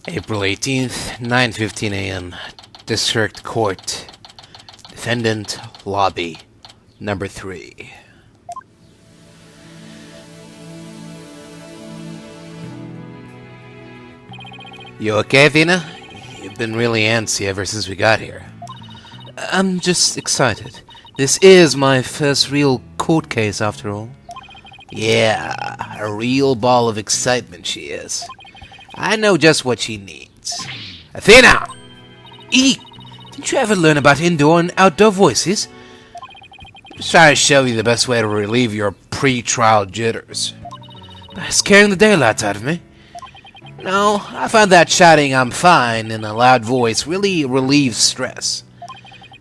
April 18th, 9:15 a.m. District Court. Defendant Lobby Number 3. You okay, Athena? You've been really antsy ever since we got here. I'm just excited. This is my first real court case, after all. Yeah, a real ball of excitement she is. I know just what she needs. Athena! Didn't you ever learn about indoor and outdoor voices? Just trying to show you the best way to relieve your pre-trial jitters. By scaring the daylights out of me. No, I find that shouting "I'm fine" in a loud voice really relieves stress.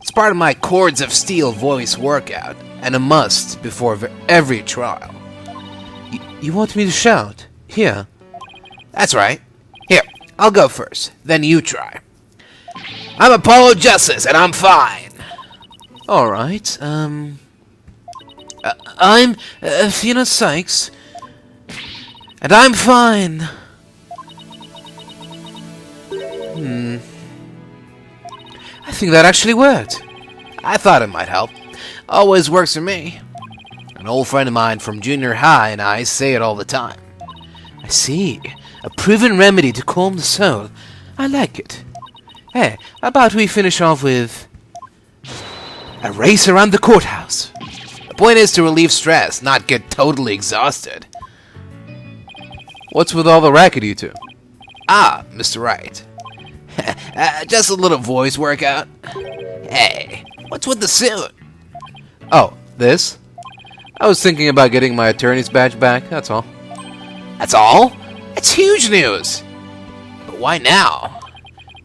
It's part of my Cords of Steel voice workout, and a must before every trial. You want me to shout? Here. That's right. Here, I'll go first, then you try. I'm Apollo Justice, and I'm fine. Alright, I'm Phineas Sykes, and I'm fine. I think that actually worked. I thought it might help. Always works for me. An old friend of mine from junior high and I say it all the time. I see. A proven remedy to calm the soul. I like it. Hey, how about we finish off with a race around the courthouse? The point is to relieve stress, not get totally exhausted. What's with all the racket, you two? Ah, Mr. Wright. Just a little voice workout. Hey, what's with the suit? Oh, this? I was thinking about getting my attorney's badge back, that's all. That's all? That's huge news! But why now?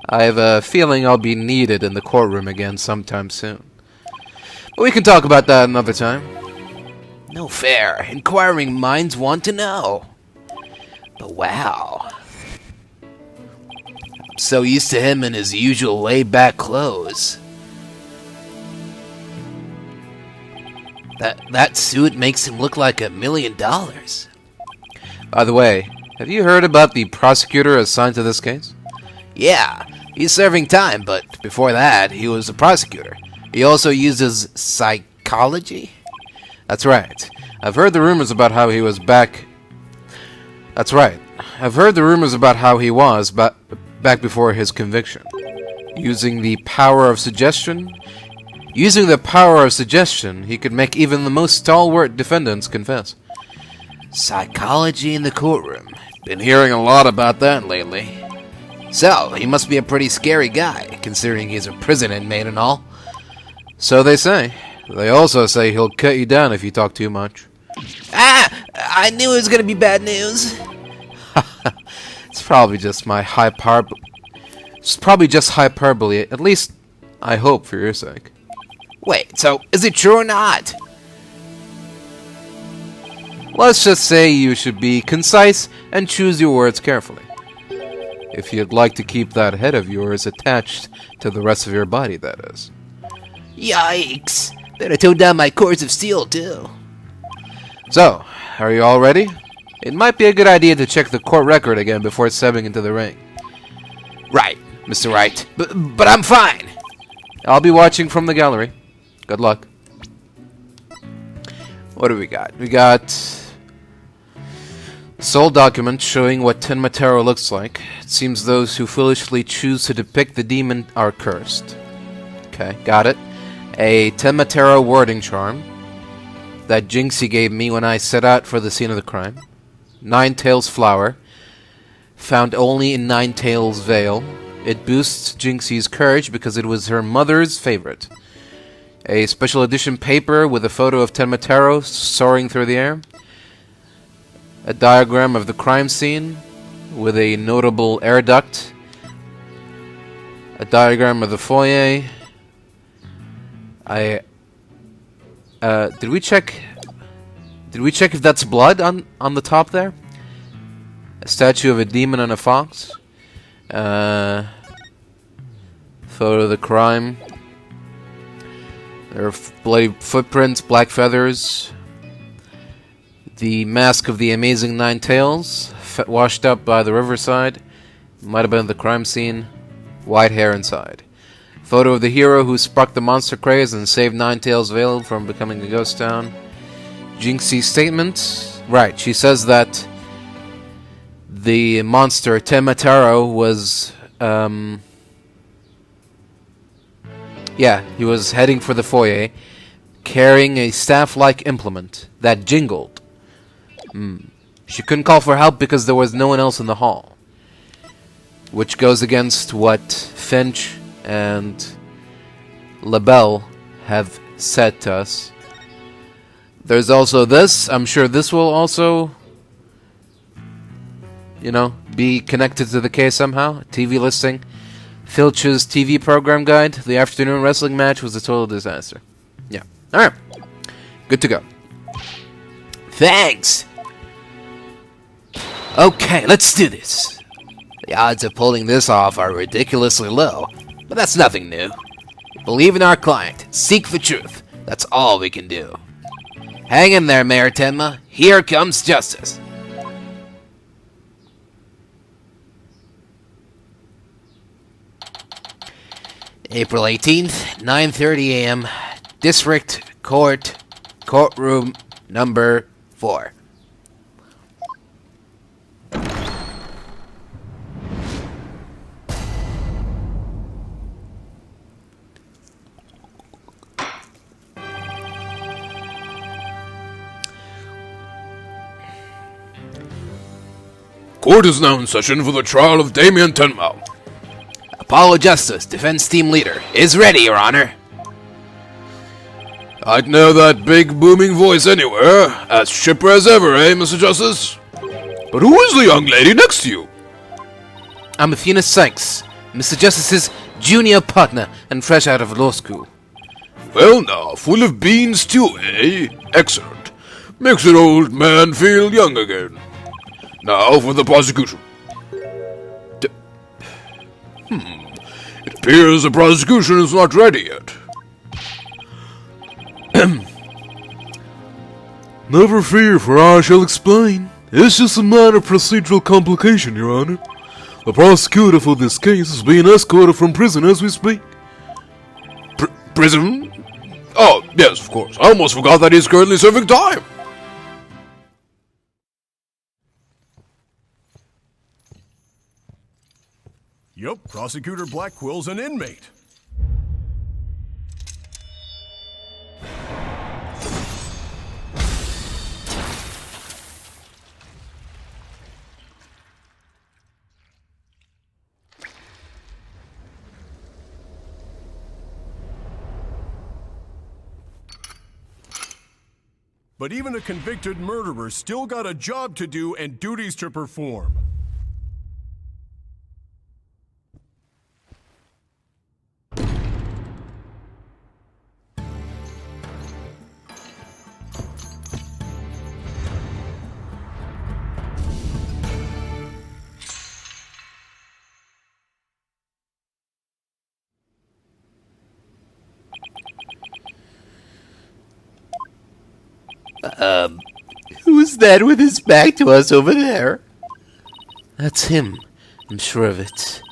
I have a feeling I'll be needed in the courtroom again sometime soon. But we can talk about that another time. No fair. Inquiring minds want to know. But wow. I'm so used to him in his usual laid-back clothes. That suit makes him look like $1 million. By the way, have you heard about the prosecutor assigned to this case? Yeah, he's serving time, but before that, he was a prosecutor. He also uses psychology? That's right. I've heard the rumors about how he was back... That's right. I've heard the rumors about how he was back before his conviction. Using the power of suggestion, he could make even the most stalwart defendants confess. Psychology in the courtroom. Been hearing a lot about that lately. So, he must be a pretty scary guy, considering he's a prison inmate and all. So they say. They also say he'll cut you down if you talk too much. Ah! I knew it was gonna be bad news. It's probably just hyperbole. At least, I hope for your sake. Wait, so is it true or not? Let's just say you should be concise and choose your words carefully. If you'd like to keep that head of yours attached to the rest of your body, that is. Yikes! Better tone down my Cords of Steel, too. So, are you all ready? It might be a good idea to check the court record again before stepping into the ring. Right, Mr. Wright. But I'm fine! I'll be watching from the gallery. Good luck. What do we got? We got... sole document showing what Tenma looks like. It seems those who foolishly choose to depict the demon are cursed. Okay, got it. A Tenma wording charm that Jinxie gave me when I set out for the scene of the crime. Nine-Tails flower, found only in Nine-Tails Vale. It boosts Jinxie's courage because it was her mother's favorite. A special edition paper with a photo of Tenma soaring through the air. A diagram of the crime scene with a notable air duct. A diagram of the foyer. Did we check if that's blood on the top there? A statue of a demon and a fox. Photo of the crime. There are bloody footprints, black feathers. The mask of the amazing Nine-Tails, washed up by the riverside. Might have been the crime scene. White hair inside. Photo of the hero who sparked the monster craze and saved Ninetales Vale from becoming a ghost town. Jinxie's statement. Right, she says that the monster Tenma was he was heading for the foyer, carrying a staff-like implement that jingled. She couldn't call for help because there was no one else in the hall, which goes against what Finch and LaBelle have said to us. There's also this. I'm sure this will also, be connected to the case somehow. TV listing. Filch's TV program guide. The afternoon wrestling match was a total disaster. Yeah. Alright. Good to go. Thanks! Okay, let's do this. The odds of pulling this off are ridiculously low, but that's nothing new. Believe in our client. Seek the truth. That's all we can do. Hang in there, Mayor Tenma. Here comes justice. April 18th, 9:30 a.m. District Court, Courtroom Number 4. Court is now in session for the trial of Damien Tenma. Apollo Justice, defense team leader, is ready, Your Honor. I'd know that big booming voice anywhere. As chipper as ever, eh, Mr. Justice? But who is the young lady next to you? I'm Phineas Sykes, Mr. Justice's junior partner and fresh out of law school. Well now, full of beans too, eh? Excellent. Makes an old man feel young again. Now for the prosecution. It appears the prosecution is not ready yet. Never fear, for I shall explain. It's just a minor procedural complication, Your Honor. The prosecutor for this case is being escorted from prison as we speak. Prison? Oh, yes, of course. I almost forgot that he's currently serving time. Yup, Prosecutor Blackquill's an inmate. But even a convicted murderer still got a job to do and duties to perform. Who's that with his back to us over there? That's him. I'm sure of it.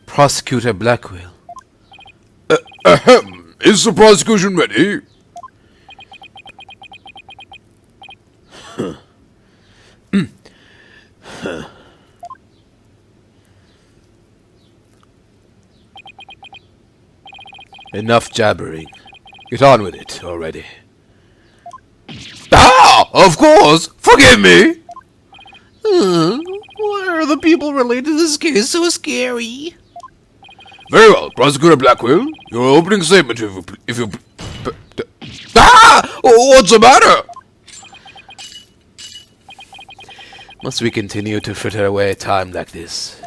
Prosecutor Blackquill. Is the prosecution ready? Enough jabbering. Get on with it already. Ah, of course! Forgive me! Why are the people related to this case so scary? Very well, Prosecutor Blackquill. Your opening statement, if you... Ah! What's the matter? Must we continue to fritter away time like this?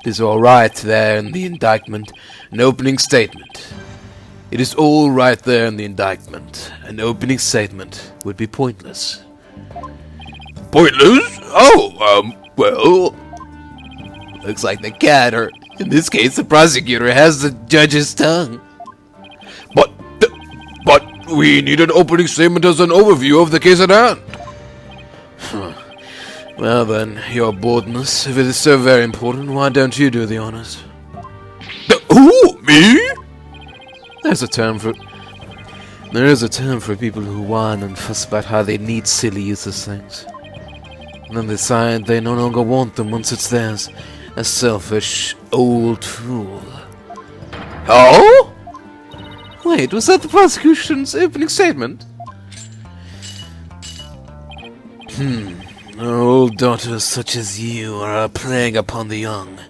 It is all right there in the indictment, an opening statement. It is all right there in the indictment. An opening statement would be pointless. Pointless? Oh, well... Looks like the cat, or in this case, the prosecutor, has the judge's tongue. But we need an opening statement as an overview of the case at hand. Well then, your boldness, if it is so very important, why don't you do the honors? Who? Me? There is a term for people who whine and fuss about how they need silly useless things. And then decide they no longer want them once it's theirs. A selfish old fool. How? Wait, was that the prosecution's opening statement? Old daughters such as you are a plague upon the young.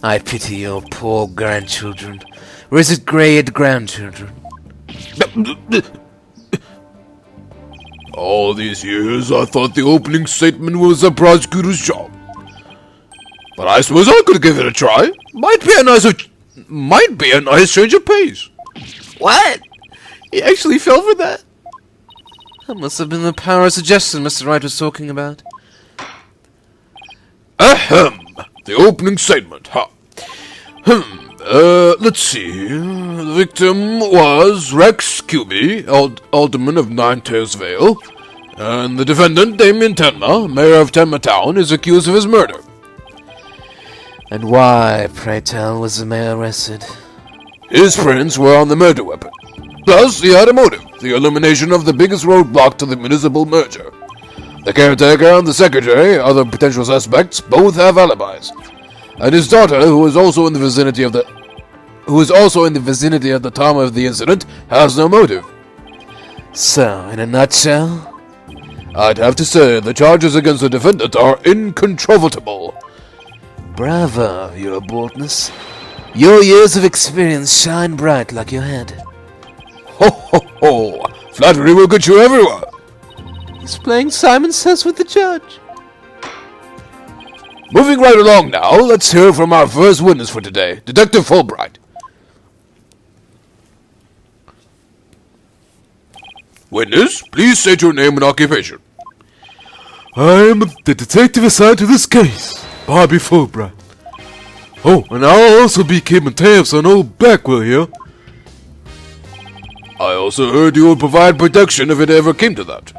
I pity your poor grandchildren. Or is it greyed grandchildren? All these years, I thought the opening statement was the prosecutor's job. But I suppose I could give it a try. Might be a nice change of pace. What? He actually fell for that? That must have been the power of suggestion Mr. Wright was talking about. Ahem. The opening statement, huh? Let's see. The victim was Rex Cuby, alderman of Ninetales Vale, and the defendant, Damien Tenma, mayor of Tenma Town, is accused of his murder. And why, pray tell, was the mayor arrested? His friends were on the murder weapon. Plus, he had a motive, the elimination of the biggest roadblock to the municipal merger. The caretaker and the secretary, other potential suspects, both have alibis. And his daughter, who is also in the vicinity of the time of the incident, has no motive. So, in a nutshell? I'd have to say the charges against the defendant are incontrovertible. Bravo, your boldness. Your years of experience shine bright like your head. Ho ho ho! Flattery will get you everywhere! He's playing Simon Says with the judge. Moving right along now, let's hear from our first witness for today, Detective Fulbright. Witness, please state your name and occupation. I am the detective assigned to this case, Bobby Fulbright. Oh, and I'll also be keeping tabs on old Blackquill here. I also heard you would provide protection if it ever came to that.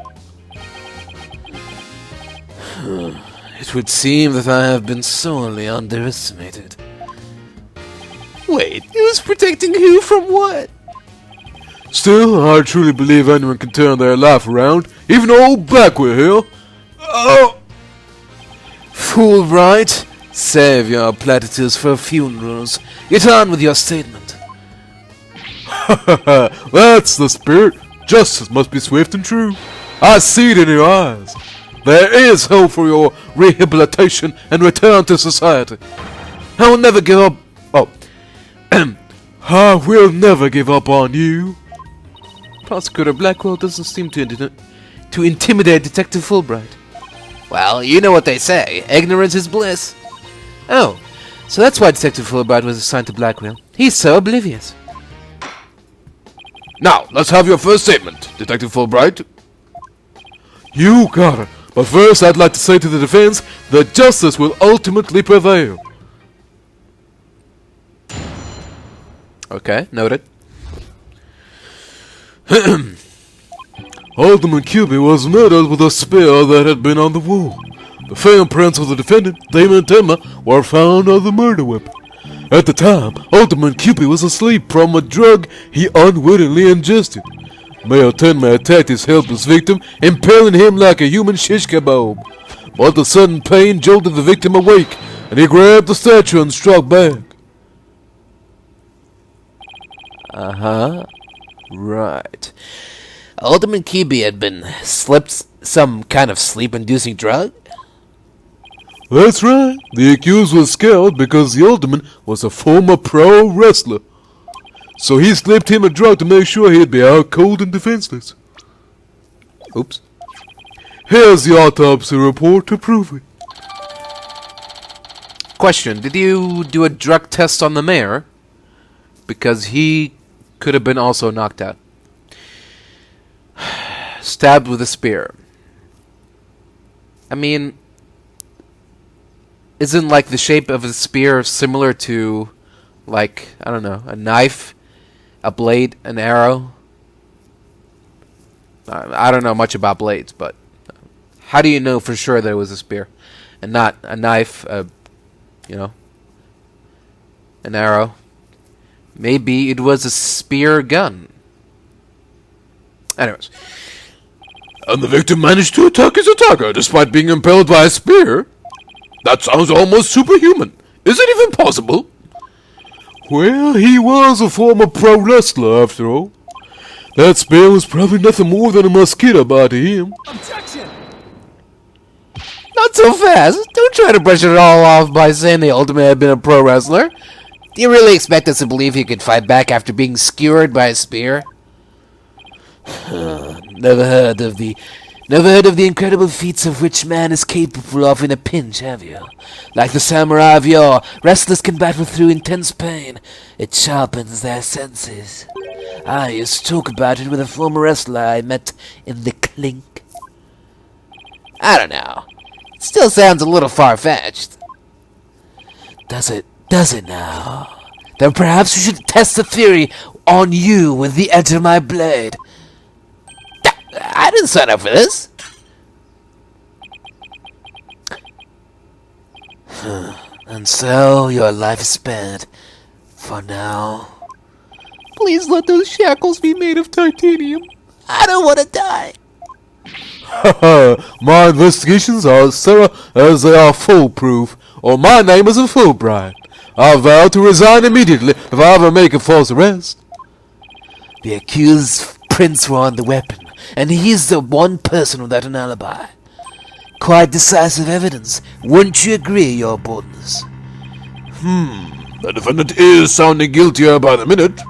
It would seem that I have been sorely underestimated. Wait, who's protecting who from what? Still, I truly believe anyone can turn their life around, even old Blackquill here. Oh! Fulbright, save your platitudes for funerals. Get on with your statement. That's the spirit. Justice must be swift and true. I see it in your eyes. There is hope for your rehabilitation and return to society. I will never give up. Oh, I will never give up on you. Prosecutor Blackquill doesn't seem to intimidate Detective Fulbright. Well, you know what they say. Ignorance is bliss. Oh, so that's why Detective Fulbright was assigned to Blackquill. He's so oblivious. Now, let's have your first statement, Detective Fulbright. You got it. But first, I'd like to say to the defense that justice will ultimately prevail. Okay, noted. Alderman Cuby was murdered with a spear that had been on the wall. The fingerprints of the defendant, Damon Tenma, were found on the murder weapon. At the time, Alderman Cuby was asleep from a drug he unwittingly ingested. Mayor Tenma attacked his helpless victim, impaling him like a human shish kebab. But the sudden pain jolted the victim awake, and he grabbed the statue and struck back. Uh-huh. Right. Alderman Cuby had been slipped some kind of sleep-inducing drug? That's right. The accused was scared because the alderman was a former pro wrestler. So he slipped him a drug to make sure he'd be out cold and defenseless. Oops. Here's the autopsy report to prove it. Question, did you do a drug test on the mayor? Because he could have been also knocked out. Stabbed with a spear. I mean, isn't like the shape of a spear similar to, like, I don't know, a knife? A blade, an arrow. I don't know much about blades, but How do you know for sure that it was a spear and not a knife, you know, an arrow? Maybe it was a spear gun. Anyways. And the victim managed to attack his attacker despite being impaled by a spear? That sounds almost superhuman. Is it even possible? Well, he was a former pro wrestler after all. That spear was probably nothing more than a mosquito bite to him. Objection! Not so fast. Don't try to brush it all off by saying the Ultimate had been a pro wrestler. Do you really expect us to believe he could fight back after being skewered by a spear? Never heard of the incredible feats of which man is capable of in a pinch, have you? Like the samurai of yore, wrestlers can battle through intense pain. It sharpens their senses. I used to talk about it with a former wrestler I met in the clink. I don't know. It still sounds a little far-fetched. Does it now? Then perhaps we should test the theory on you with the edge of my blade. I didn't sign up for this. And so your life is spared. For now. Please let those shackles be made of titanium. I don't want to die. My investigations are as thorough as they are foolproof, or my name isn't Fulbright. I vow to resign immediately if I ever make a false arrest. The accused prints were on the weapon, and he's the one person without an alibi. Quite decisive evidence. Wouldn't you agree, Your Boldness? The defendant is sounding guiltier by the minute.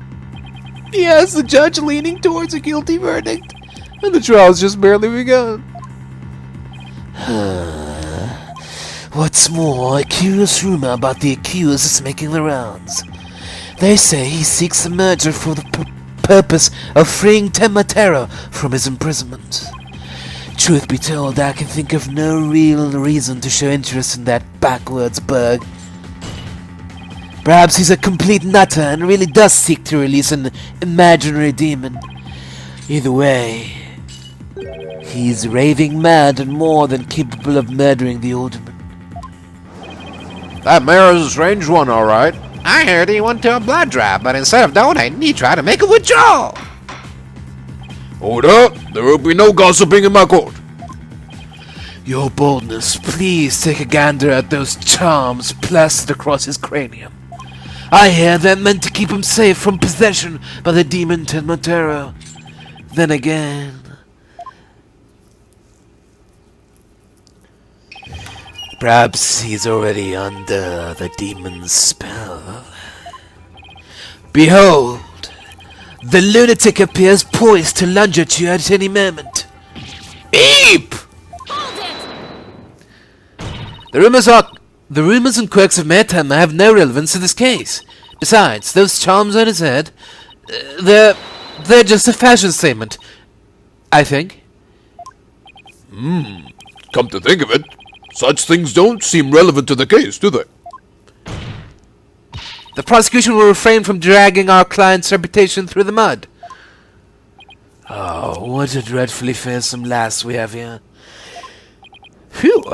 Yes, the judge leaning towards a guilty verdict, and the trial's just barely begun. What's more, a curious rumor about the accused is making the rounds. They say he seeks a merger for the purpose of freeing Tenma from his imprisonment. Truth be told, I can think of no real reason to show interest in that backwards bug. Perhaps he's a complete nutter and really does seek to release an imaginary demon. Either way, he's raving mad and more than capable of murdering the alderman. That mayor is a strange one, all right. I heard he went to a blood drive, but instead of donating, he tried to make a withdrawal. Hold up. There will be no gossiping in my court. Your Boldness, please take a gander at those charms plastered across his cranium. I hear they're meant to keep him safe from possession by the demon Tenma. Then again... perhaps he's already under the demon's spell. Behold! The lunatic appears poised to lunge at you at any moment. Eep! The rumors and quirks of Mayor Tenma have no relevance to this case. Besides, those charms on his head, they're just a fashion statement, I think. Come to think of it, such things don't seem relevant to the case, do they? The prosecution will refrain from dragging our client's reputation through the mud. Oh, what a dreadfully fearsome lass we have here. Phew,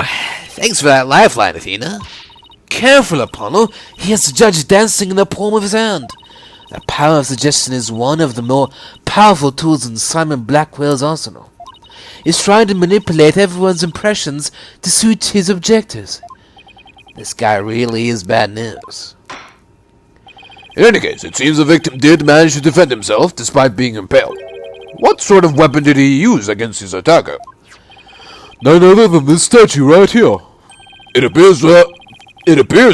thanks for that lifeline, Athena. Careful, Apollo, he has the judge dancing in the palm of his hand. The power of suggestion is one of the more powerful tools in Simon Blackquill's arsenal. He's trying to manipulate everyone's impressions to suit his objectives. This guy really is bad news. In any case, it seems the victim did manage to defend himself despite being impaled. What sort of weapon did he use against his attacker? None other than this statue right here. It appears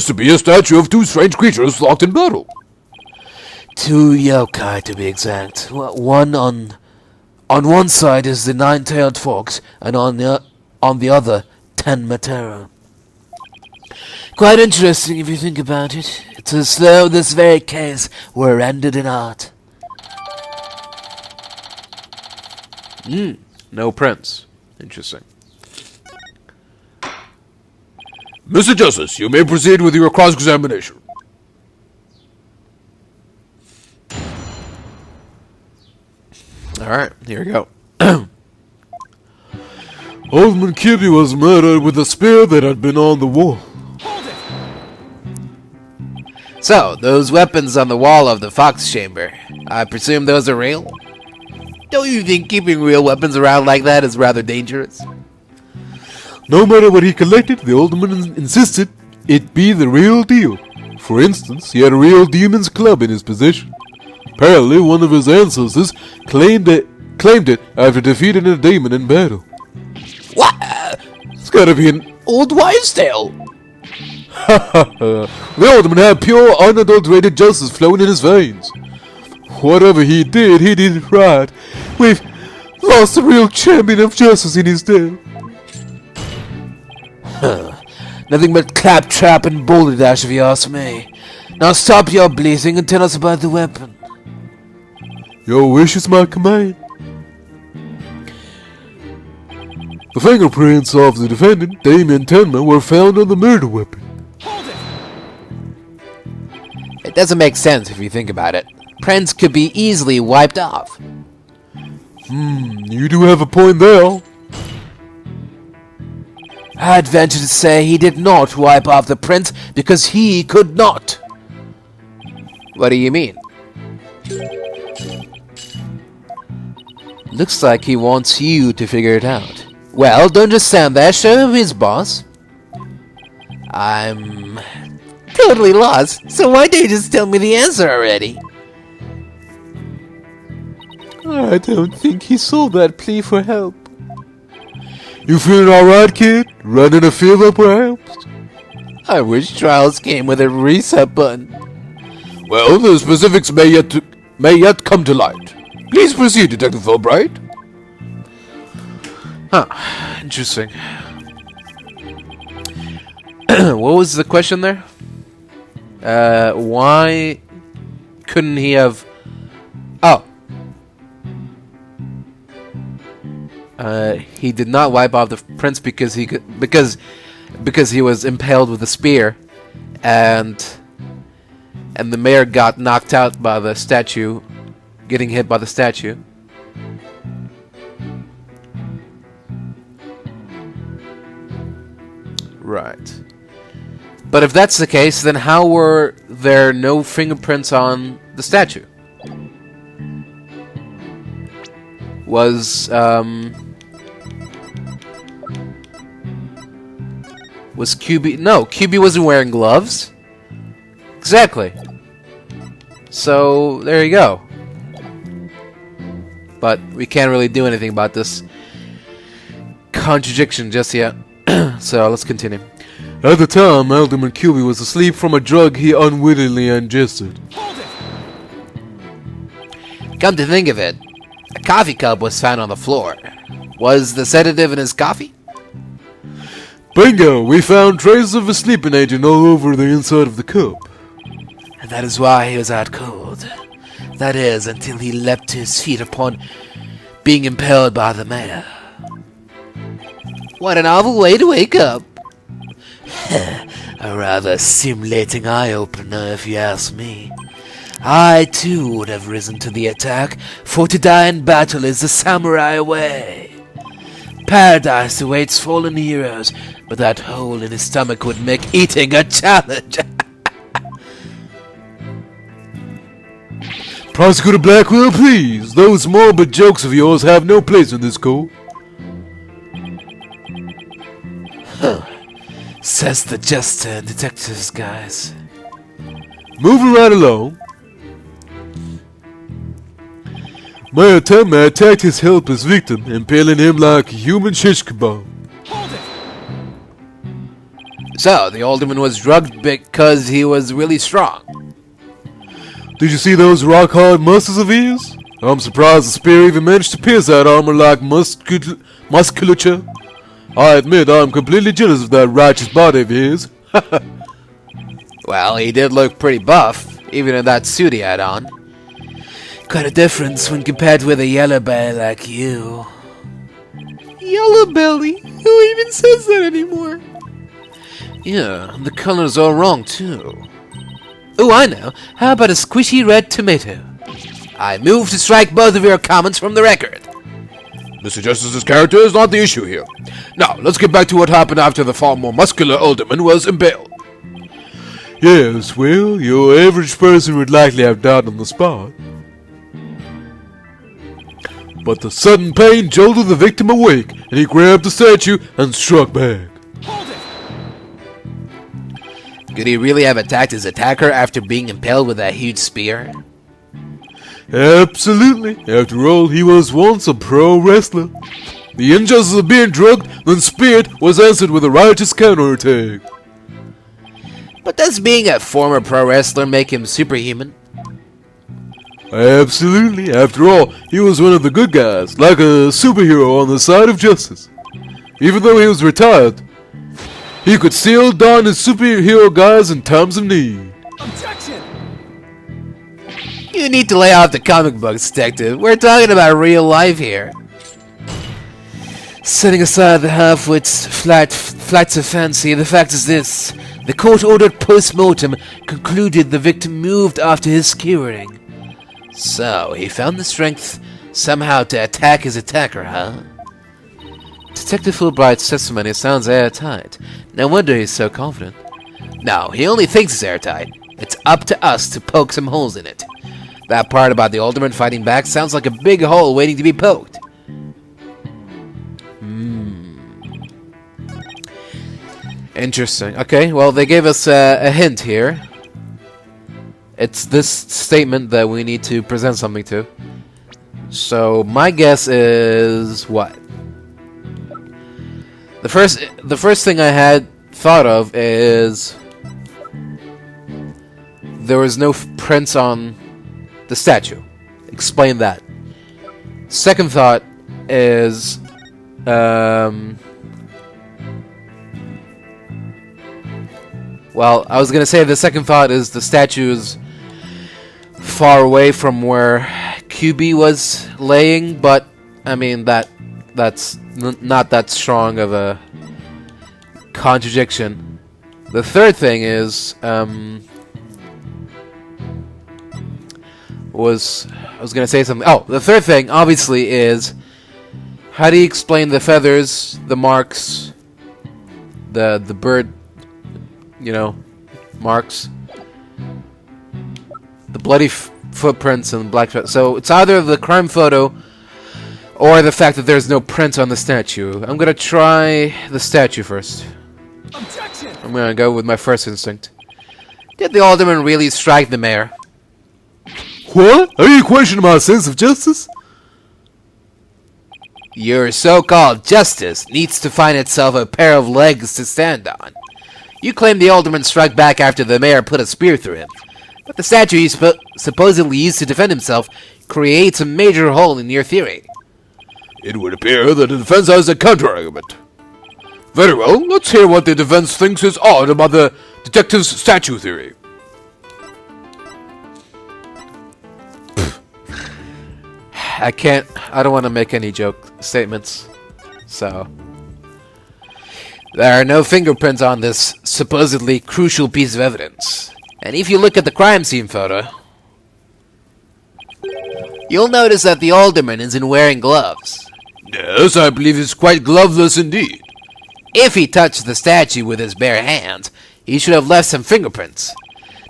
to be a statue of two strange creatures locked in battle. Two yokai, to be exact. One on one side is the nine-tailed fox, and on the other, Tenma. Quite interesting if you think about it. It's as though this very case were rendered in art. No prints. Interesting. Mr. Justice, you may proceed with your cross-examination. Alright, here we go. Alderman Cupid was murdered with a spear that had been on the wall. So, those weapons on the wall of the Fox Chamber, I presume those are real? Don't you think keeping real weapons around like that is rather dangerous? No matter what he collected, the Alderman insisted it be the real deal. For instance, he had a real demon's club in his possession. Apparently, one of his ancestors claimed it after defeating a demon in battle. What? It's gotta be an Old wives' tale. The Alderman had pure, unadulterated justice flowing in his veins. Whatever he did it right. We've lost a real champion of justice in his death. Nothing but claptrap and balderdash if you ask me. Now stop your bleating and tell us about the weapon. Your wish is my command. The fingerprints of the defendant, Damien Tenma, were found on the murder weapon. It doesn't make sense if you think about it. Prints could be easily wiped off. You do have a point there. I'd venture to say he did not wipe off the prints because he could not. What do you mean? Looks like he wants you to figure it out. Well, don't just stand there, show him his boss. I'm totally lost, so why don't you just tell me the answer already? I don't think he saw that plea for help. You feeling alright, kid? Running a fever, perhaps? I wish trials came with a reset button. Well, the specifics may yet come to light. Please proceed, Detective Fulbright. Huh, interesting. What was the question there? Why couldn't he have... Oh. He did not wipe off the prints because he could, because he was impaled with a spear, and the mayor got knocked out by the statue, getting hit by the statue. Right. But if that's the case, then how were there no fingerprints on the statue? Was QB... No, QB wasn't wearing gloves. Exactly. So, there you go. But we can't really do anything about this contradiction just yet. So, let's continue. At the time, Alderman QB was asleep from a drug he unwittingly ingested. Come to think of it, a coffee cup was found on the floor. Was the sedative in his coffee? Bingo! We found traces of a sleeping agent all over the inside of the cup. And that is why he was out cold. That is, until he leapt to his feet upon being impaled by the mayor. What a novel way to wake up. A rather stimulating eye-opener, if you ask me. I, too, would have risen to the attack, for to die in battle is the samurai way. Paradise awaits fallen heroes, but that hole in his stomach would make eating a challenge. Prosecutor Blackquill, please! Those morbid jokes of yours have no place in this court. Says the jester and detectives, guys. Moving right along. Mayor Tenma attacked his helpless victim, impaling him like a human shish kebab. So, the alderman was drugged because he was really strong. Did you see those rock-hard muscles of his? I'm surprised the spear even managed to pierce that armor like musculature. I admit I'm completely jealous of that righteous body of his. Well, he did look pretty buff, even in that suit he had on. Quite a difference when compared with a yellow belly like you. Yellow belly? Who even says that anymore? Yeah, the color's all wrong too. Oh, I know. How about a squishy red tomato? I move to strike both of your comments from the record. Mr. Justice's character is not the issue here. Now, let's get back to what happened after the far more muscular alderman was impaled. Yes, well, your average person would likely have died on the spot. But the sudden pain jolted the victim awake, and he grabbed the statue and struck back. Could he really have attacked his attacker after being impaled with that huge spear? Absolutely. After all, he was once a pro wrestler. The injustice of being drugged, then speared, was answered with a righteous counterattack. But does being a former pro wrestler make him superhuman? Absolutely. After all, he was one of the good guys, like a superhero on the side of justice. Even though he was retired, he could still don his superhero guise in times of need. Objection! You need to lay off the comic books, detective. We're talking about real life here. Setting aside the half-wits, flights of fancy, the fact is this. The court-ordered post-mortem concluded the victim moved after his skewering. So, he found the strength somehow to attack his attacker, huh? Detective Fulbright's testimony sounds airtight. No wonder he's so confident. No, he only thinks it's airtight. It's up to us to poke some holes in it. That part about the alderman fighting back sounds like a big hole waiting to be poked. Interesting. Okay, well, they gave us a hint here. It's this statement that we need to present something to. So, my guess is what? The first thing I had thought of is there was no prints on the statue. Explain that. Second thought is well, I was gonna say the second thought is the statue is far away from where QB was laying, but I mean that's not that strong of a contradiction. The third thing is I was gonna say something. Oh, the third thing obviously is how do you explain the feathers, the marks, the bird, marks, the bloody footprints and black. So it's either the crime photo or the fact that there's no print on the statue. I'm gonna try the statue first. Objection! I'm gonna go with my first instinct. Did the alderman really strike the mayor? What? Are you questioning my sense of justice? Your so-called justice needs to find itself a pair of legs to stand on. You claim the alderman struck back after the mayor put a spear through him. But the statue he supposedly used to defend himself creates a major hole in your theory. It would appear that the defense has a counter-argument. Very well, let's hear what the defense thinks is odd about the detective's statue theory. I don't want to make any joke statements. So, there are no fingerprints on this supposedly crucial piece of evidence. And if you look at the crime scene photo, you'll notice that the alderman isn't wearing gloves. Yes, I believe he's quite gloveless indeed. If he touched the statue with his bare hands, he should have left some fingerprints.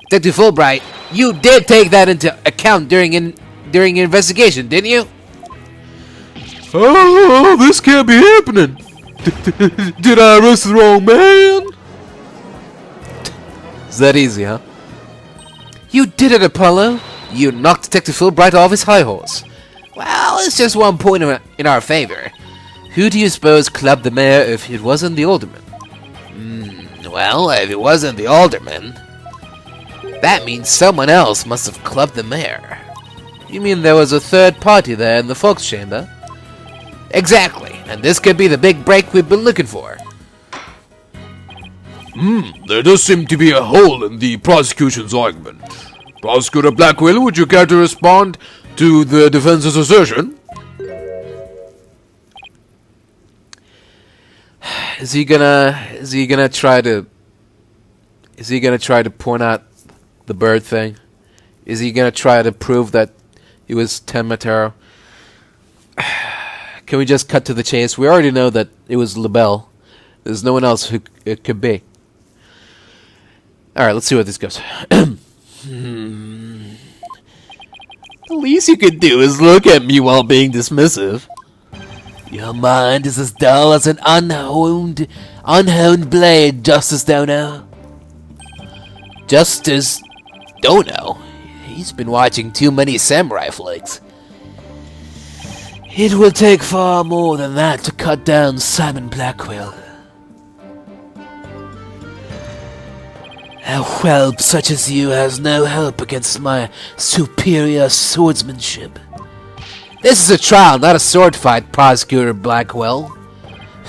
Detective Fulbright, you did take that into account during your investigation, didn't you? Oh, this can't be happening. Did I arrest the wrong man? Is that easy, huh? You did it, Apollo. You knocked Detective Fulbright off his high horse. Well, it's just 1 point in our favor. Who do you suppose clubbed the mayor if it wasn't the alderman? Well, if it wasn't the alderman, that means someone else must have clubbed the mayor. You mean there was a third party there in the Fox chamber? Exactly, and this could be the big break we've been looking for. There does seem to be a hole in the prosecution's argument. Prosecutor Blackquill, would you care to respond to the defense's assertion? Is he gonna try to point out the bird thing? Is he gonna try to prove that it was Tenma? Can we just cut to the chase? We already know that it was LaBelle. There's no one else who it could be. Alright, let's see what this goes. The least you could do is look at me while being dismissive. Your mind is as dull as an unhoned blade, Justice Dono. Justice Dono? He's been watching too many samurai flicks. It will take far more than that to cut down Simon Blackquill. A whelp such as you has no help against my superior swordsmanship. This is a trial, not a sword fight, Prosecutor Blackquill.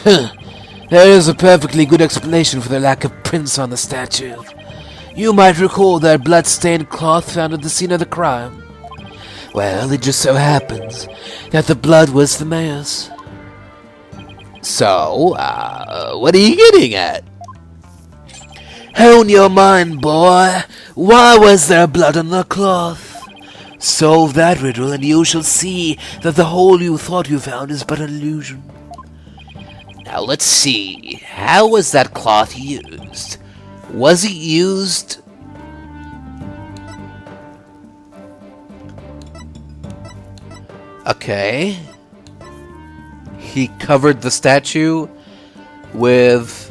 There is a perfectly good explanation for the lack of prints on the statue. You might recall that blood-stained cloth found at the scene of the crime. Well, it just so happens that the blood was the mayor's. So, what are you getting at? Hone your mind, boy. Why was there blood on the cloth? Solve that riddle and you shall see that the hole you thought you found is but an illusion. Now let's see. How was that cloth used? Was it used... Okay. He covered the statue with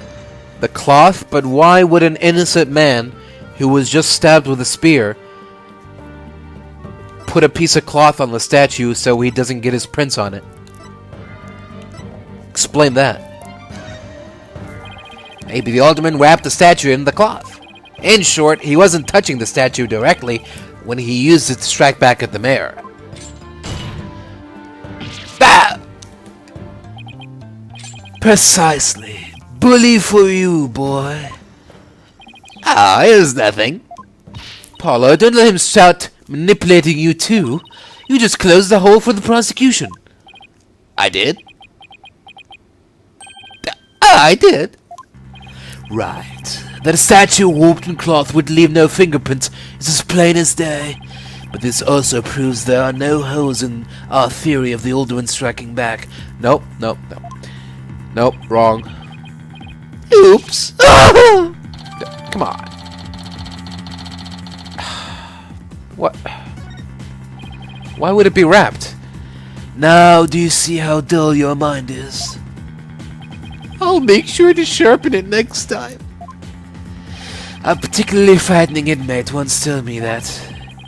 the cloth, but why would an innocent man who was just stabbed with a spear put a piece of cloth on the statue so he doesn't get his prints on it? Explain that. Maybe the alderman wrapped the statue in the cloth. In short, he wasn't touching the statue directly when he used it to strike back at the mayor. Ah! Precisely. Bully for you, boy. Ah, here's nothing. Paulo, don't let him start manipulating you too. You just closed the hole for the prosecution. I did? I did. Right. That a statue warped in cloth would leave no fingerprints is as plain as day. But this also proves there are no holes in our theory of the alderman striking back. Nope, nope, nope. Nope, wrong. Oops. Come on. What? Why would it be wrapped? Now do you see how dull your mind is? I'll make sure to sharpen it next time. A particularly frightening inmate once told me that.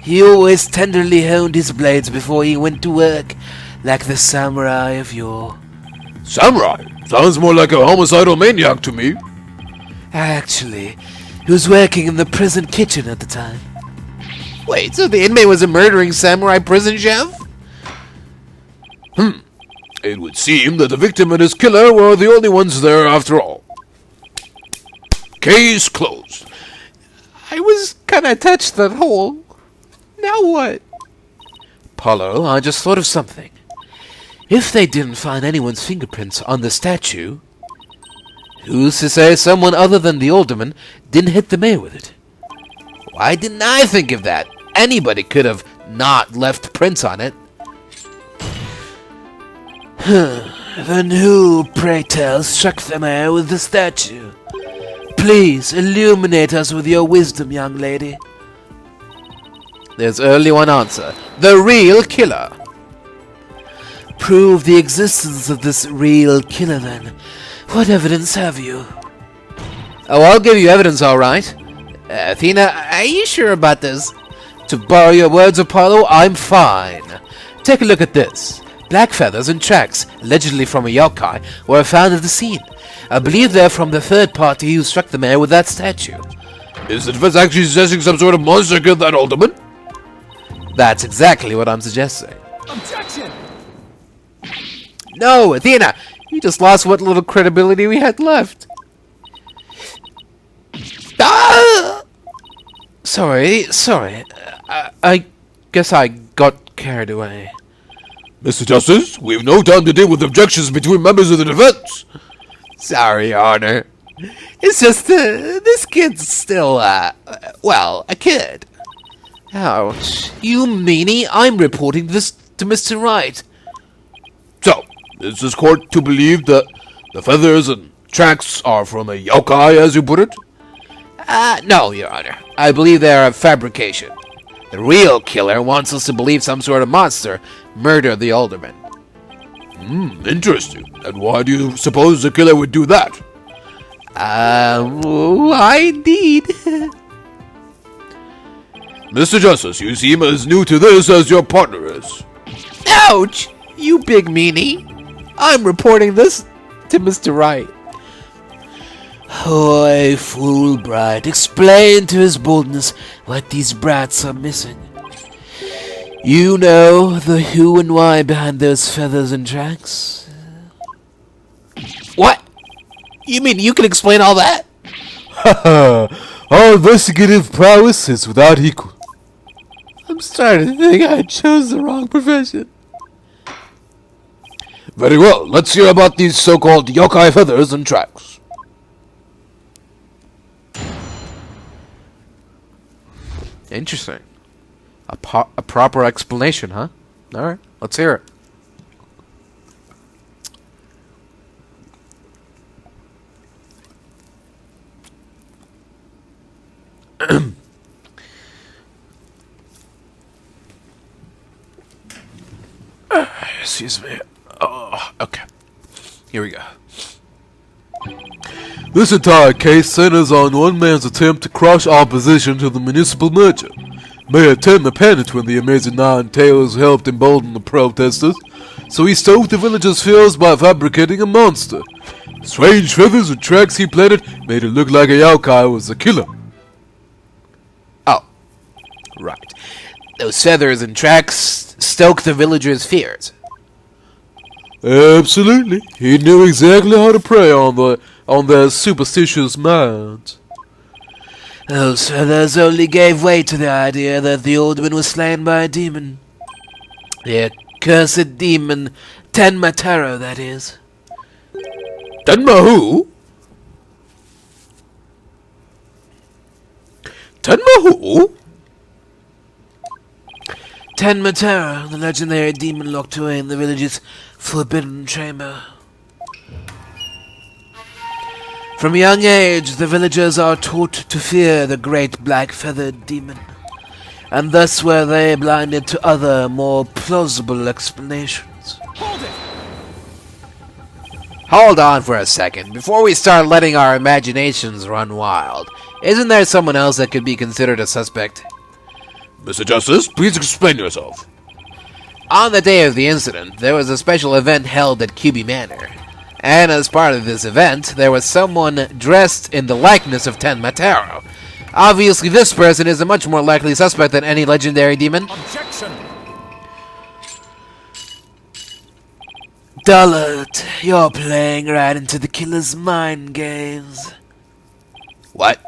He always tenderly honed his blades before he went to work, like the samurai of yore. Samurai? Sounds more like a homicidal maniac to me. Actually, he was working in the prison kitchen at the time. Wait, so the inmate was a murdering samurai prison chef? It would seem that the victim and his killer were the only ones there after all. Case closed. I was kinda touched that hole. Now what? Paulo, I just thought of something. If they didn't find anyone's fingerprints on the statue, who's to say someone other than the alderman didn't hit the mayor with it? Why didn't I think of that? Anybody could have not left prints on it. Then who, pray tell, struck the mayor with the statue? Please, illuminate us with your wisdom, young lady. There's only one answer. The real killer. Prove the existence of this real killer, then. What evidence have you? Oh, I'll give you evidence, all right. Athena, are you sure about this? To borrow your words, Apollo, I'm fine. Take a look at this. Black feathers and tracks, allegedly from a yokai, were found at the scene. I believe they're from the third party who struck the mayor with that statue. Is the defense actually suggesting some sort of monster killed that alderman? That's exactly what I'm suggesting. Objection! No, Athena! You just lost what little credibility we had left. Ah! Sorry. I guess I got carried away. Mr. Justice, we've no time to deal with objections between members of the defense. Sorry, Your Honor. It's just, this kid's still, well, a kid. Ouch. You meanie, I'm reporting this to Mr. Wright. So, Is this court to believe that the feathers and tracks are from a yokai, as you put it? No, Your Honor. I believe they are a fabrication. The real killer wants us to believe some sort of monster murdered the alderman. Interesting. And why do you suppose the killer would do that? Why indeed? Mr. Justice, you seem as new to this as your partner is. Ouch! You big meanie. I'm reporting this to Mr. Wright. Hoy, Fulbright, explain to his boldness what these brats are missing. You know the who and why behind those feathers and tracks? What? You mean you can explain all that? Our investigative prowess is without equal. I'm starting to think I chose the wrong profession. Very well, let's hear about these so-called yokai feathers and tracks. Interesting. A proper explanation, huh? Alright, let's hear it. Excuse me. Oh, okay. Here we go. This entire case centers on one man's attempt to crush opposition to the municipal merger. Mayor Tenma panicked when the amazing Nine Tails helped embolden the protesters, so he stoked the villagers' fears by fabricating a monster. Strange feathers and tracks he planted made it look like a yokai was the killer. Oh, right. Those feathers and tracks stoke the villagers' fears. Absolutely. He knew exactly how to prey on their superstitious minds. Those feathers only gave way to the idea that the alderman was slain by a demon. The accursed demon, Tenma, that is. Tenma who? Tenma who? Tenma, the legendary demon locked away in the village's forbidden chamber. From a young age, the villagers are taught to fear the great black-feathered demon, and thus were they blinded to other, more plausible explanations. Hold on for a second. Before we start letting our imaginations run wild, isn't there someone else that could be considered a suspect? Mr. Justice, please explain yourself. On the day of the incident, there was a special event held at QB Manor. And as part of this event, there was someone dressed in the likeness of Tenma. Obviously, this person is a much more likely suspect than any legendary demon. Objection! Dullard, you're playing right into the killer's mind games. What?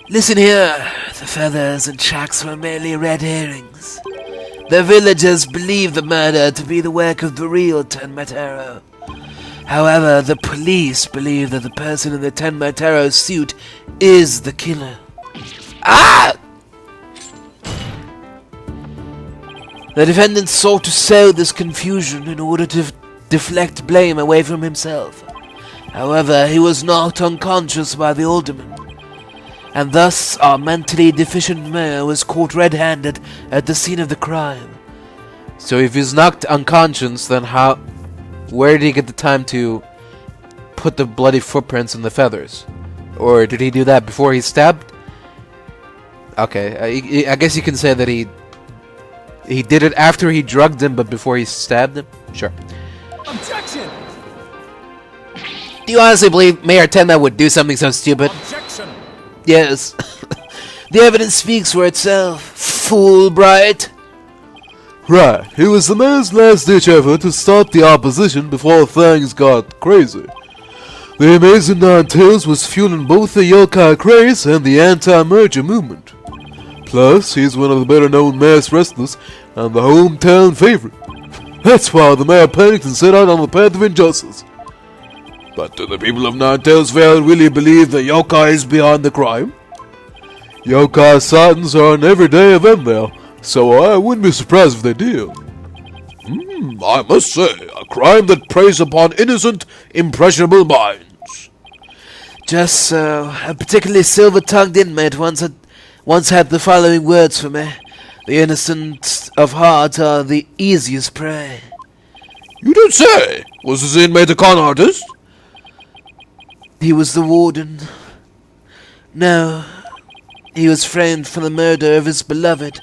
Listen here, the feathers and tracks were merely red herrings. The villagers believe the murder to be the work of the real Tenma. However, the police believe that the person in the Tenma suit is the killer. Ah! The defendant sought to sow this confusion in order to deflect blame away from himself. However, he was knocked unconscious by the alderman, and thus our mentally deficient mayor was caught red-handed at the scene of the crime. So if he's knocked unconscious, then where did he get the time to put the bloody footprints in the feathers? Or did he do that before he stabbed? Okay, I guess you can say that he did it after he drugged him, but before he stabbed him? Sure. Objection! Do you honestly believe Mayor Tenma would do something so stupid? Objection! Yes. The evidence speaks for itself, Fulbright. Right, it was the man's last-ditch effort to stop the opposition before things got crazy. The amazing Nine Tails was fueling both the yokai craze and the anti-merger movement. Plus, he's one of the better-known mass wrestlers and the hometown favorite. That's why the mayor panicked and set out on the path of injustice. But do the people of Nine Tails Vale really believe the yokai is behind the crime? Yokai sightings are an everyday event there, so I wouldn't be surprised if they did. I must say, a crime that preys upon innocent, impressionable minds. Just so. A particularly silver-tongued inmate once had the following words for me. The innocent of heart are the easiest prey. You don't say! Was this inmate a con artist? He was the warden. No, he was framed for the murder of his beloved.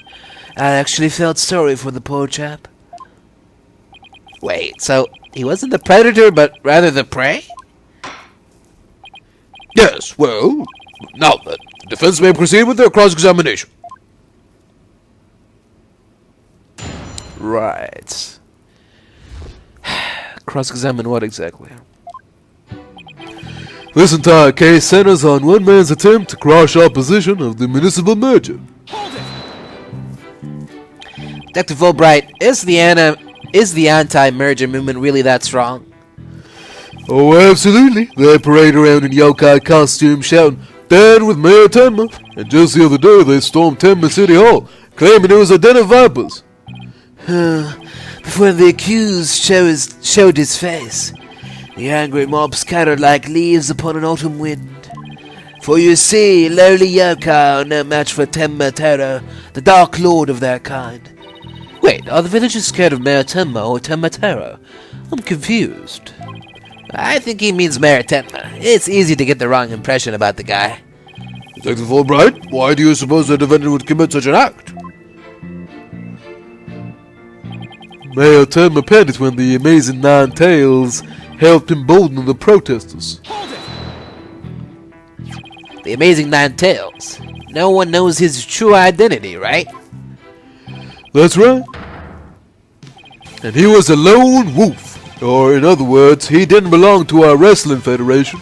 I actually felt sorry for the poor chap. Wait, so he wasn't the predator, but rather the prey? Yes, well, now then, the defense may proceed with their cross-examination. Right. Cross-examine what exactly? This entire case centers on one man's attempt to quash opposition of the municipal merger. Dr. Fulbright, is the anti-merger movement really that strong? Oh, absolutely. They parade around in yokai costumes shouting, "Bad with Mayor Tenma." And just the other day, they stormed Tenma City Hall, claiming it was a den of vipers. Before the accused showed his face, the angry mob scattered like leaves upon an autumn wind. For you see, lowly yokai are no match for Tenma Taro, the dark lord of their kind. Wait, are the villagers scared of Mayor Tenma or Tenma Taro? I'm confused. I think he means Mayor Tenma. It's easy to get the wrong impression about the guy. Detective Fulbright, why do you suppose the defendant would commit such an act? Mayor Tenma panicked when the amazing Nine Tails helped embolden the protesters. The amazing Nine Tails. No one knows his true identity, right? That's right. And he was a lone wolf. Or, in other words, he didn't belong to our wrestling federation.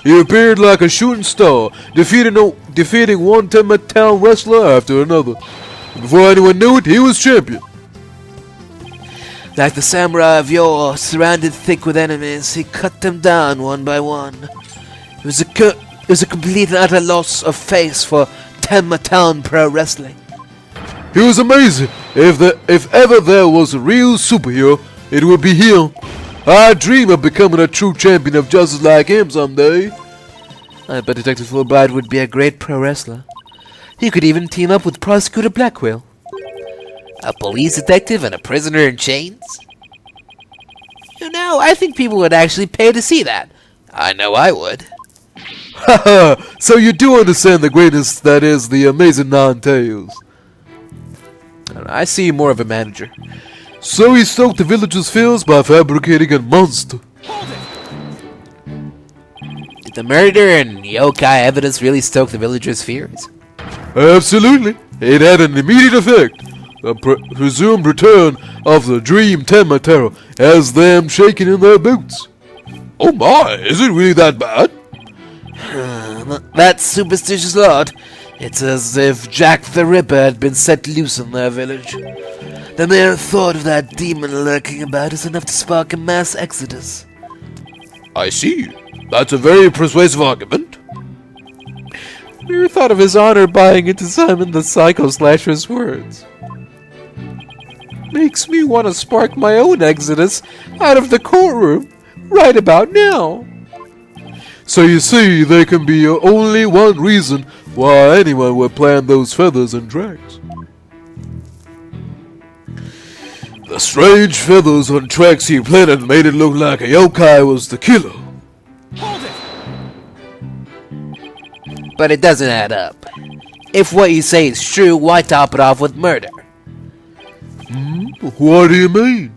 He appeared like a shooting star, defeating one Tenma Town wrestler after another. And before anyone knew it, he was champion. Like the samurai of yore, surrounded thick with enemies, he cut them down one by one. It was a complete and utter loss of face for Tenma Town Pro Wrestling. He was amazing. If ever there was a real superhero, it would be him. I dream of becoming a true champion of justice like him someday. I bet Detective Fulbright would be a great pro wrestler. He could even team up with Prosecutor Blackquill. A police detective and a prisoner in chains? You know, I think people would actually pay to see that. I know I would. Haha, so you do understand the greatness that is the amazing Nine Tails. I see you more of a manager. So he stoked the villagers' fears by fabricating a monster. Did the murder and yokai evidence really stoke the villagers' fears? Absolutely. It had an immediate effect. The presumed return of the dream Tenma Taro has them shaking in their boots. Oh my, is it really that bad? That superstitious lord. It's as if Jack the Ripper had been set loose in their village. The mere thought of that demon lurking about is enough to spark a mass exodus. I see. That's a very persuasive argument. Mere thought of his honor buying into Simon the Psycho Slasher's words makes me want to spark my own exodus out of the courtroom right about now. So you see, there can be only one reason why anyone would plant those feathers and tracks. The strange feathers on tracks he planted made it look like a yokai was the killer. But it doesn't add up. If what you say is true, why top it off with murder? What do you mean?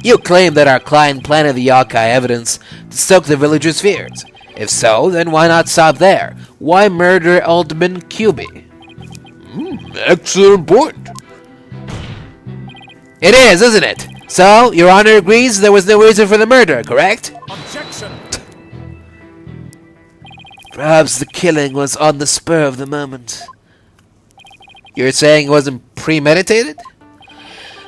You claim that our client planted the yokai evidence to stoke the villagers' fears. If so, then why not stop there? Why murder Alderman QB? Excellent point. It is, isn't it? So, Your Honor agrees there was no reason for the murder, correct? Objection! Perhaps the killing was on the spur of the moment. You're saying it wasn't premeditated?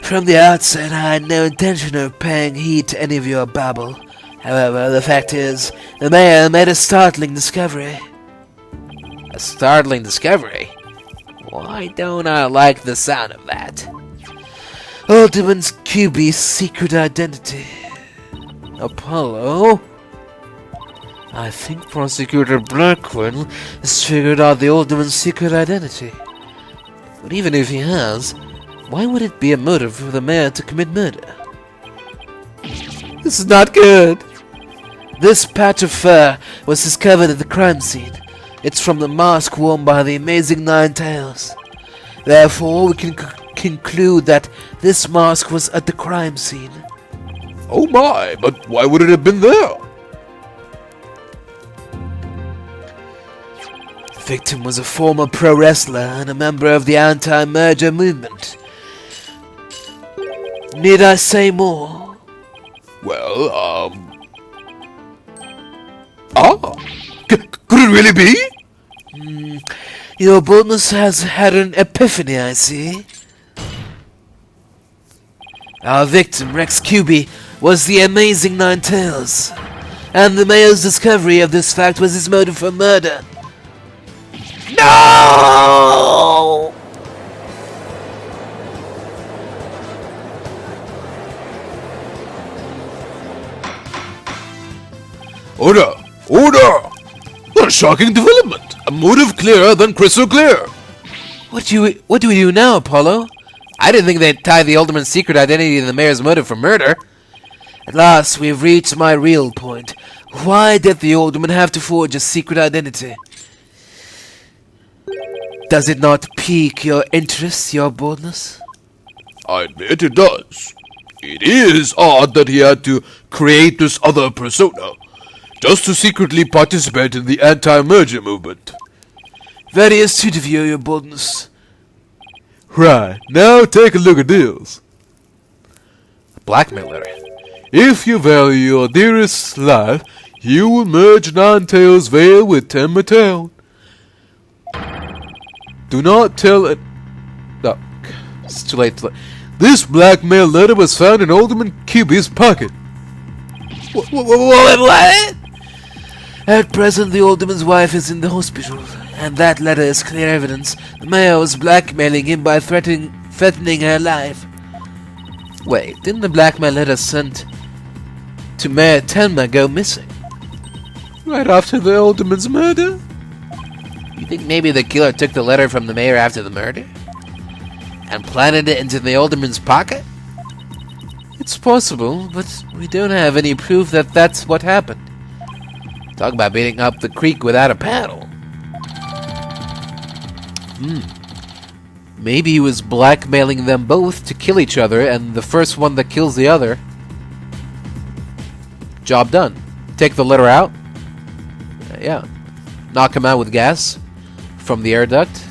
From the outset, I had no intention of paying heed to any of your babble. However, the fact is, the mayor made a startling discovery. A startling discovery? Why don't I like the sound of that? Alderman QB's secret identity. Apollo? I think Prosecutor Blackquill has figured out the Alderman's secret identity. But even if he has, why would it be a motive for the mayor to commit murder? This is not good. This patch of fur was discovered at the crime scene. It's from the mask worn by the amazing Nine Tails. Therefore, we can conclude that this mask was at the crime scene. Oh my, but why would it have been there? The victim was a former pro wrestler and a member of the anti-merger movement. Need I say more? Well, could it really be? Your boldness has had an epiphany, I see. Our victim, Rex QB, was the amazing Nine Tails, and the mayor's discovery of this fact was his motive for murder. No! Order! Order! What a shocking development! A motive clearer than crystal clear! What do we do now, Apollo? I didn't think they'd tie the Alderman's secret identity to the mayor's motive for murder. At last, we've reached my real point. Why did the Alderman have to forge a secret identity? Does it not pique your interest, your boldness? I admit it does. It is odd that he had to create this other persona, just to secretly participate in the anti-merger movement. Very astute of you, your boldness. Right, now take a look at this. Blackmail letter. If you value your dearest life, you will merge Ninetales Vale with Tenma Town. Do not tell it. No, it's too late. This blackmail letter was found in Alderman QB's pocket. What? At present, the Alderman's wife is in the hospital, and that letter is clear evidence. The mayor was blackmailing him by threatening her life. Wait, didn't the blackmail letter sent to Mayor Tenma go missing? Right after the Alderman's murder? You think maybe the killer took the letter from the mayor after the murder? And planted it into the Alderman's pocket? It's possible, but we don't have any proof that that's what happened. Talk about beating up the creek without a paddle. Maybe he was blackmailing them both to kill each other, and the first one that kills the other. Job done. Take the letter out. Yeah. Knock him out with gas from the air duct.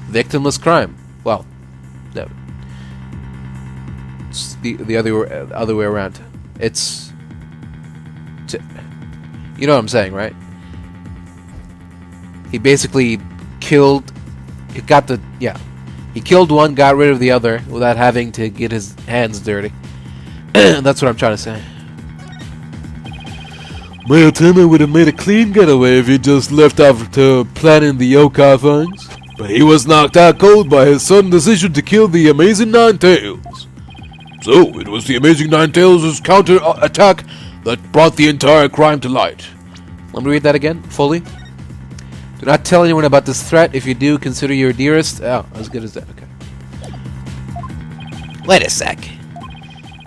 Victimless crime. Well, no. It's the other way around. It's... You know what I'm saying, right? He basically killed... He killed one, got rid of the other, without having to get his hands dirty. That's what I'm trying to say. Mayor Tenma would have made a clean getaway if he just left after planning the yokai things. But he was knocked out cold by his sudden decision to kill the Amazing Nine Tails. So, it was the Amazing Nine Tails' counter-attack that brought the entire crime to light. Let me read that again, fully. Do not tell anyone about this threat. If you do, consider your dearest... Oh, as good as that, okay. Wait a sec.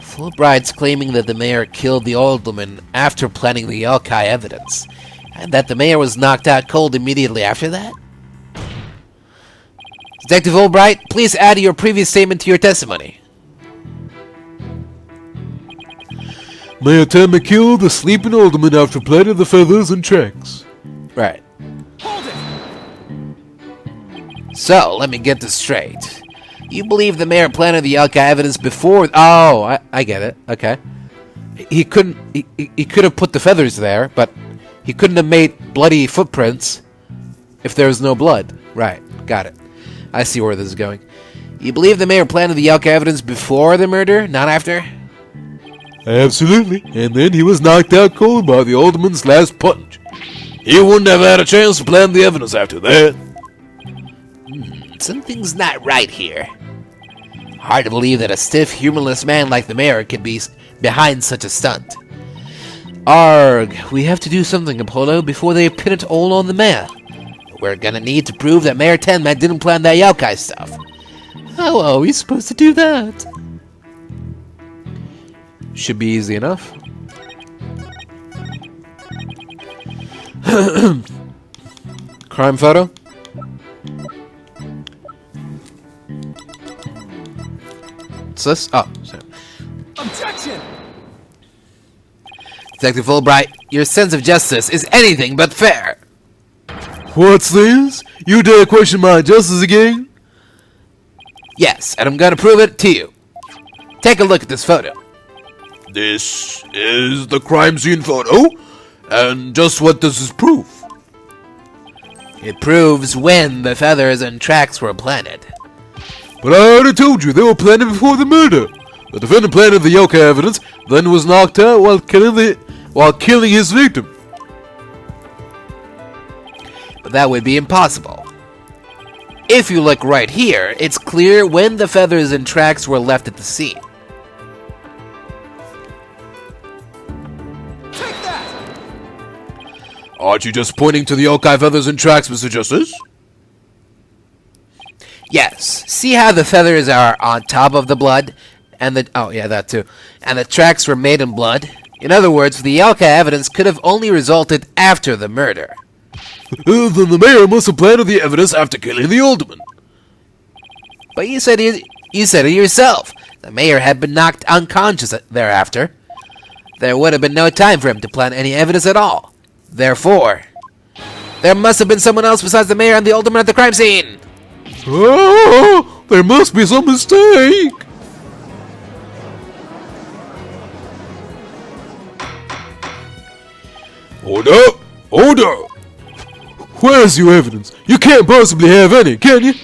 Fulbright's claiming that the mayor killed the alderman after planning the yokai evidence, and that the mayor was knocked out cold immediately after that? Detective Fulbright, please add your previous statement to your testimony. Mayor Tenma killed the sleeping alderman after planting the feathers and checks. Right. So, let me get this straight. You believe the mayor planted the yokai evidence before... Oh, I get it. Okay. He couldn't... He could have put the feathers there, but he couldn't have made bloody footprints if there was no blood. Right. Got it. I see where this is going. You believe the mayor planted the yokai evidence before the murder, not after? Absolutely. And then he was knocked out cold by the alderman's last punch. He wouldn't have had a chance to plant the evidence after that. Something's not right here. Hard to believe that a stiff, humorless man like the mayor could be behind such a stunt. Arg, we have to do something, Apollo, before they pin it all on the mayor. We're gonna need to prove that Mayor Tenma didn't plan that yokai stuff. How are we supposed to do that? Should be easy enough. Crime photo? What's this? Oh, sorry. Objection! Detective Fulbright, your sense of justice is anything but fair. What's this? You dare question my justice again? Yes, and I'm gonna prove it to you. Take a look at this photo. This is the crime scene photo? And just what does this prove? It proves when the feathers and tracks were planted. But I already told you they were planted before the murder. The defendant planted the yokai evidence, then was knocked out while killing his victim. But that would be impossible. If you look right here, it's clear when the feathers and tracks were left at the scene. Take that! Aren't you just pointing to the yokai feathers and tracks, Mr. Justice? Yes, see how the feathers are on top of the blood? And that too. And the tracks were made in blood? In other words, the yokai evidence could have only resulted after the murder. Then the mayor must have planted the evidence after killing the alderman. But you said it yourself. The mayor had been knocked unconscious thereafter. There would have been no time for him to plant any evidence at all. Therefore, there must have been someone else besides the mayor and the alderman at the crime scene. Oh, there must be some mistake. Hold up! Hold up! Where's your evidence? You can't possibly have any, can you?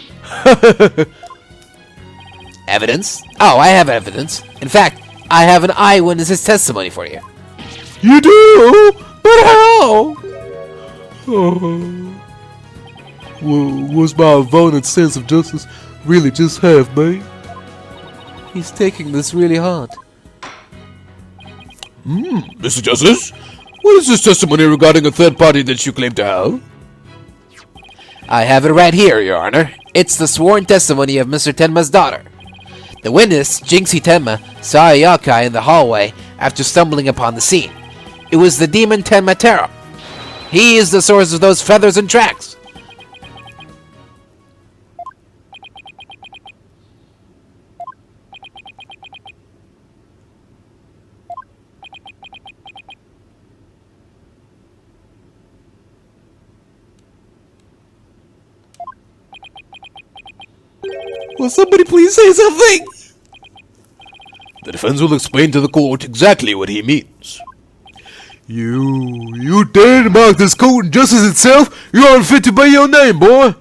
Evidence? Oh, I have evidence. In fact, I have an eyewitness's testimony for you. You do? But how? Oh. Was my violent sense of justice really just half-baked? He's taking this really hard. Mr. Justice, what is this testimony regarding a third party that you claim to have? I have it right here, Your Honor. It's the sworn testimony of Mr. Tenma's daughter. The witness, Jinxie Tenma, saw a yokai in the hallway after stumbling upon the scene. It was the demon Tenma Terra. He is the source of those feathers and tracks. Will somebody please say something? The defense will explain to the court exactly what he means. You dare to mock this court and justice itself? You're unfit to bear your name, boy.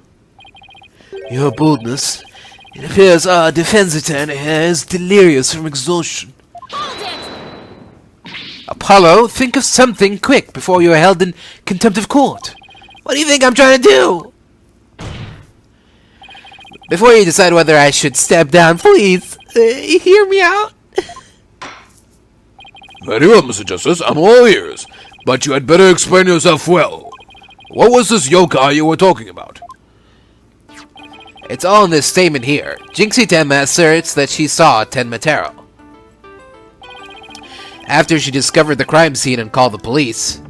Your boldness. It appears our defense attorney here is delirious from exhaustion. Apollo, think of something quick before you are held in contempt of court. What do you think I'm trying to do? Before you decide whether I should step down, please, hear me out. Very well, Mr. Justice, I'm all ears. But you had better explain yourself well. What was this yokai you were talking about? It's all in this statement here. Jinxie Tenma asserts that she saw Tenma Taro. After she discovered the crime scene and called the police,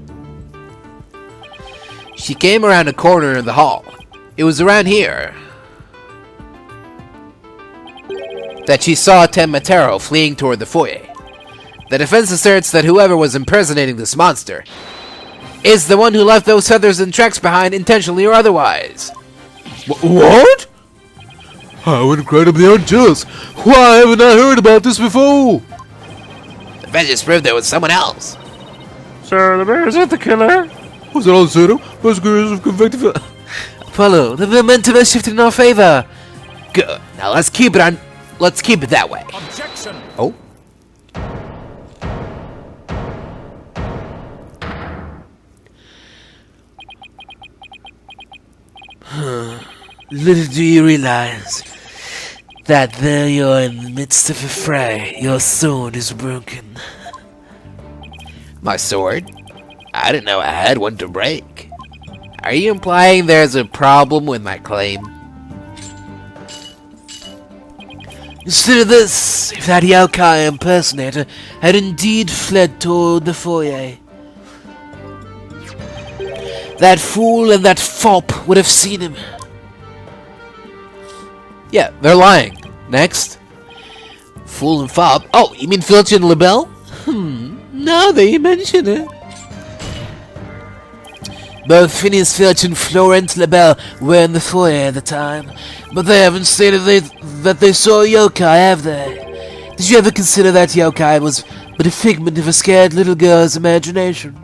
she came around a corner in the hall. It was around here that she saw Tenma Taro fleeing toward the foyer. The defense asserts that whoever was impersonating this monster is the one who left those feathers and tracks behind intentionally or otherwise. What? How incredibly unjust! Why haven't I heard about this before? The defense just proved there was someone else. Sir, the mayor isn't the killer. Was it all zero? Prosecutors of convicted. Apollo, the momentum has shifted in our favor. Good. Now let's keep it that way. Objection! Oh. Little do you realize, that there you're in the midst of a fray, your sword is broken. My sword? I didn't know I had one to break. Are you implying there's a problem with my claim? Consider this, if that yokai impersonator had indeed fled toward the foyer, that fool and that fop would have seen him. Yeah, they're lying. Next. Fool and fop? Oh, you mean Filch and LaBelle? Now that you mention it. Both Phineas Filch and Florence LaBelle were in the foyer at the time, but they haven't stated that they saw a yokai, have they? Did you ever consider that yokai was but a figment of a scared little girl's imagination?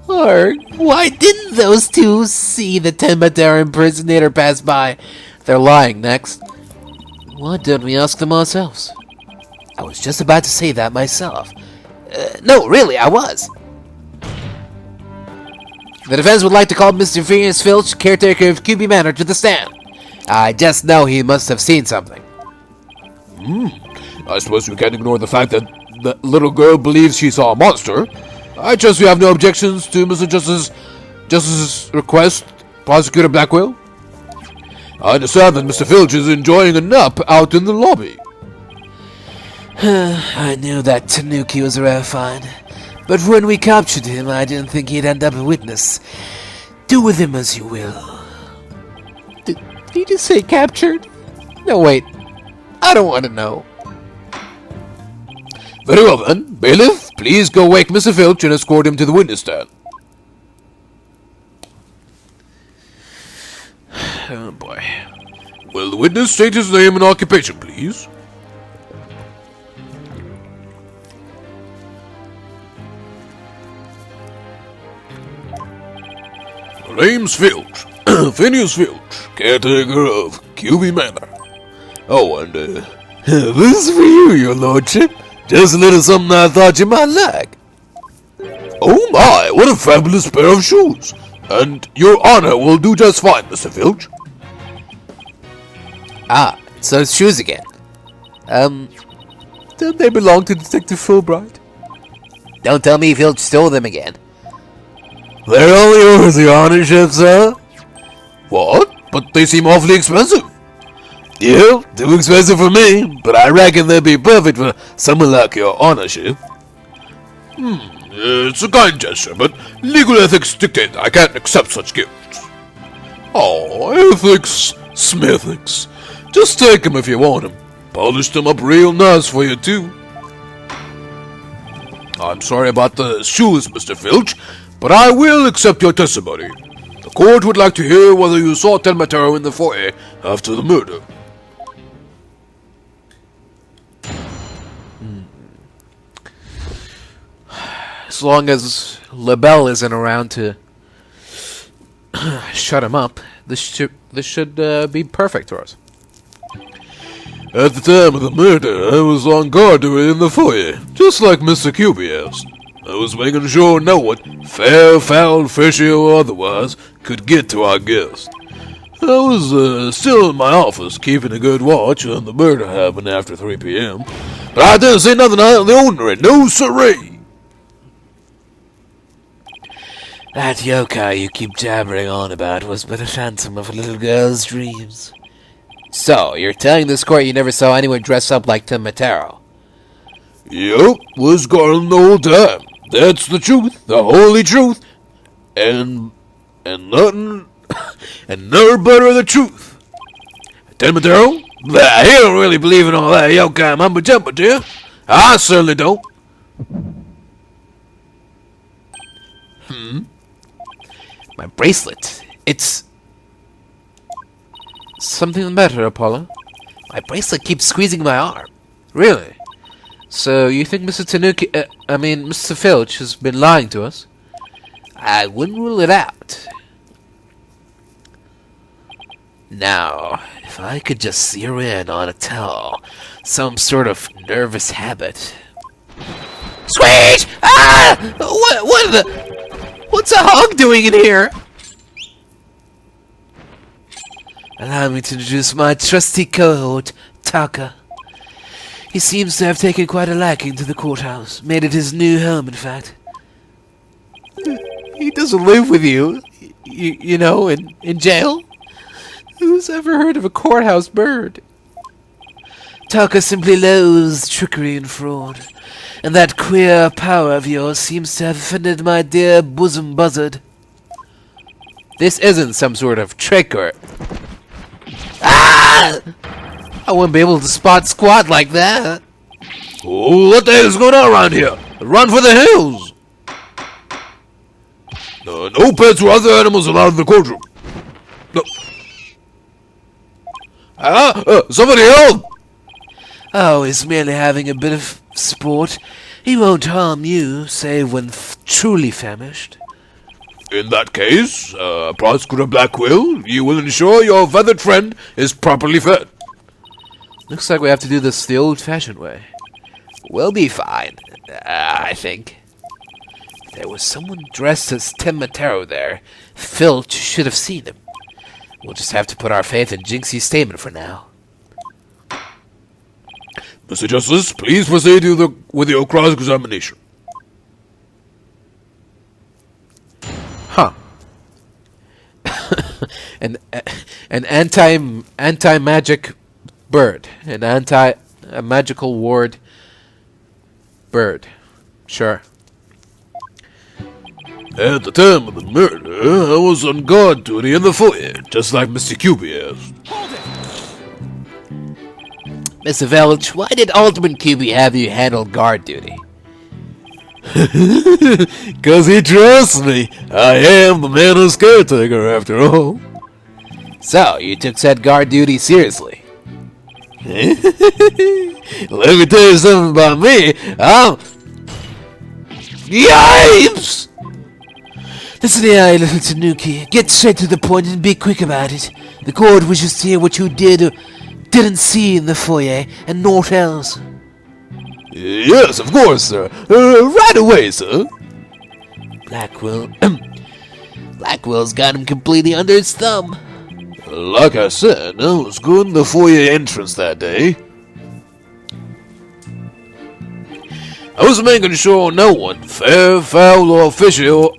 Or why didn't those two see the Tenma impersonator pass by? They're lying. Next. Why don't we ask them ourselves? I was just about to say that myself. No, really, I was. The defense would like to call Mr. Phineas Filch, caretaker of QB Manor, to the stand. I just know he must have seen something. I suppose we can't ignore the fact that the little girl believes she saw a monster. I trust you have no objections to Mr. Justice's request, Prosecutor Blackquill. I understand that Mr. Filch is enjoying a nap out in the lobby. I knew that Tanuki was a rare find, but when we captured him, I didn't think he'd end up a witness. Do with him as you will. Did he just say captured? No, wait. I don't want to know. Very well then, bailiff, please go wake Mr. Filch and escort him to the witness stand. Oh boy. Will the witness state his name and occupation, please? Name's Filch. Phineas Filch, caretaker of QB Manor. Oh, and, this is for you, your lordship. Just a little something I thought you might like. Oh my, what a fabulous pair of shoes. And your honor will do just fine, Mr. Filch. Ah, so it's shoes again. Don't they belong to Detective Fulbright? Don't tell me Filch stole them again. They're all yours, your honorship, sir. What? But they seem awfully expensive. Yeah, too expensive for me, but I reckon they'd be perfect for someone like your honorship. It's a kind gesture, but legal ethics dictate I can't accept such gifts. Oh, ethics, smithics. Just take them if you want them. Polish them up real nice for you, too. I'm sorry about the shoes, Mr. Filch, but I will accept your testimony. The court would like to hear whether you saw Tenma in the foyer after the murder. As long as LaBelle isn't around to shut him up, this should be perfect for us. At the time of the murder, I was on guard in the foyer, just like Mr. QB asked. I was making sure no one, fair, foul, fishy, or otherwise, could get to our guest. I was still in my office, keeping a good watch on the murder happened after 3 p.m., but I didn't see nothing out of the ordinary, no siree. That yokai you keep jabbering on about was but a phantom of a little girl's dreams. So, you're telling this court you never saw anyone dress up like Tenma? Yup, was guarding the whole time. That's the truth, the holy truth, and nothing, and never better the truth. Tenma? Nah, he don't really believe in all that yokai mumbo jumbo, do you? I certainly don't. My bracelet. It's something the matter, Apollo. My bracelet keeps squeezing my arm. Really? So you think Mr. Filch has been lying to us? I wouldn't rule it out. Now, if I could just zero in on a tell, some sort of nervous habit. Squeeze! Ah! What the? What's a hog doing in here? Allow me to introduce my trusty cohort, Taka. He seems to have taken quite a liking to the courthouse. Made it his new home, in fact. He doesn't live with you, you know, in jail? Who's ever heard of a courthouse bird? Taka simply loathes trickery and fraud. And that queer power of yours seems to have offended my dear bosom buzzard. This isn't some sort of trick or... Ah! I wouldn't be able to spot squat like that. Oh, what the hell is going on around here? Run for the hills! No pets or other animals allowed in the courtroom. No. Somebody help! Oh, he's merely having a bit of sport. He won't harm you, save when truly famished. In that case, Prosecutor Blackquill, you will ensure your feathered friend is properly fed. Looks like we have to do this the old-fashioned way. We'll be fine, I think. There was someone dressed as Tenma there. Filch should have seen him. We'll just have to put our faith in Jinxie's statement for now. Mr. Justice, please proceed with your cross-examination. Huh. an anti-magic bird. A magical ward bird. Sure. At the time of the murder, I was on guard duty in the foyer, just like Mr. Cupid is. Mr. Filch, why did Alderman QB have you handle guard duty? 'Cause he trusts me. I am the manor's caretaker, after all. So, you took said guard duty seriously? Let me tell you something about me. Yipes! Listen here, little Tanuki. Get straight to the point and be quick about it. The court wishes to hear what you did or didn't see in the foyer, and naught else. Yes, of course, sir. Right away, sir. Blackwell's got him completely under his thumb. Like I said, I was good in the foyer entrance that day. I was making sure no one, fair, foul, fishy, or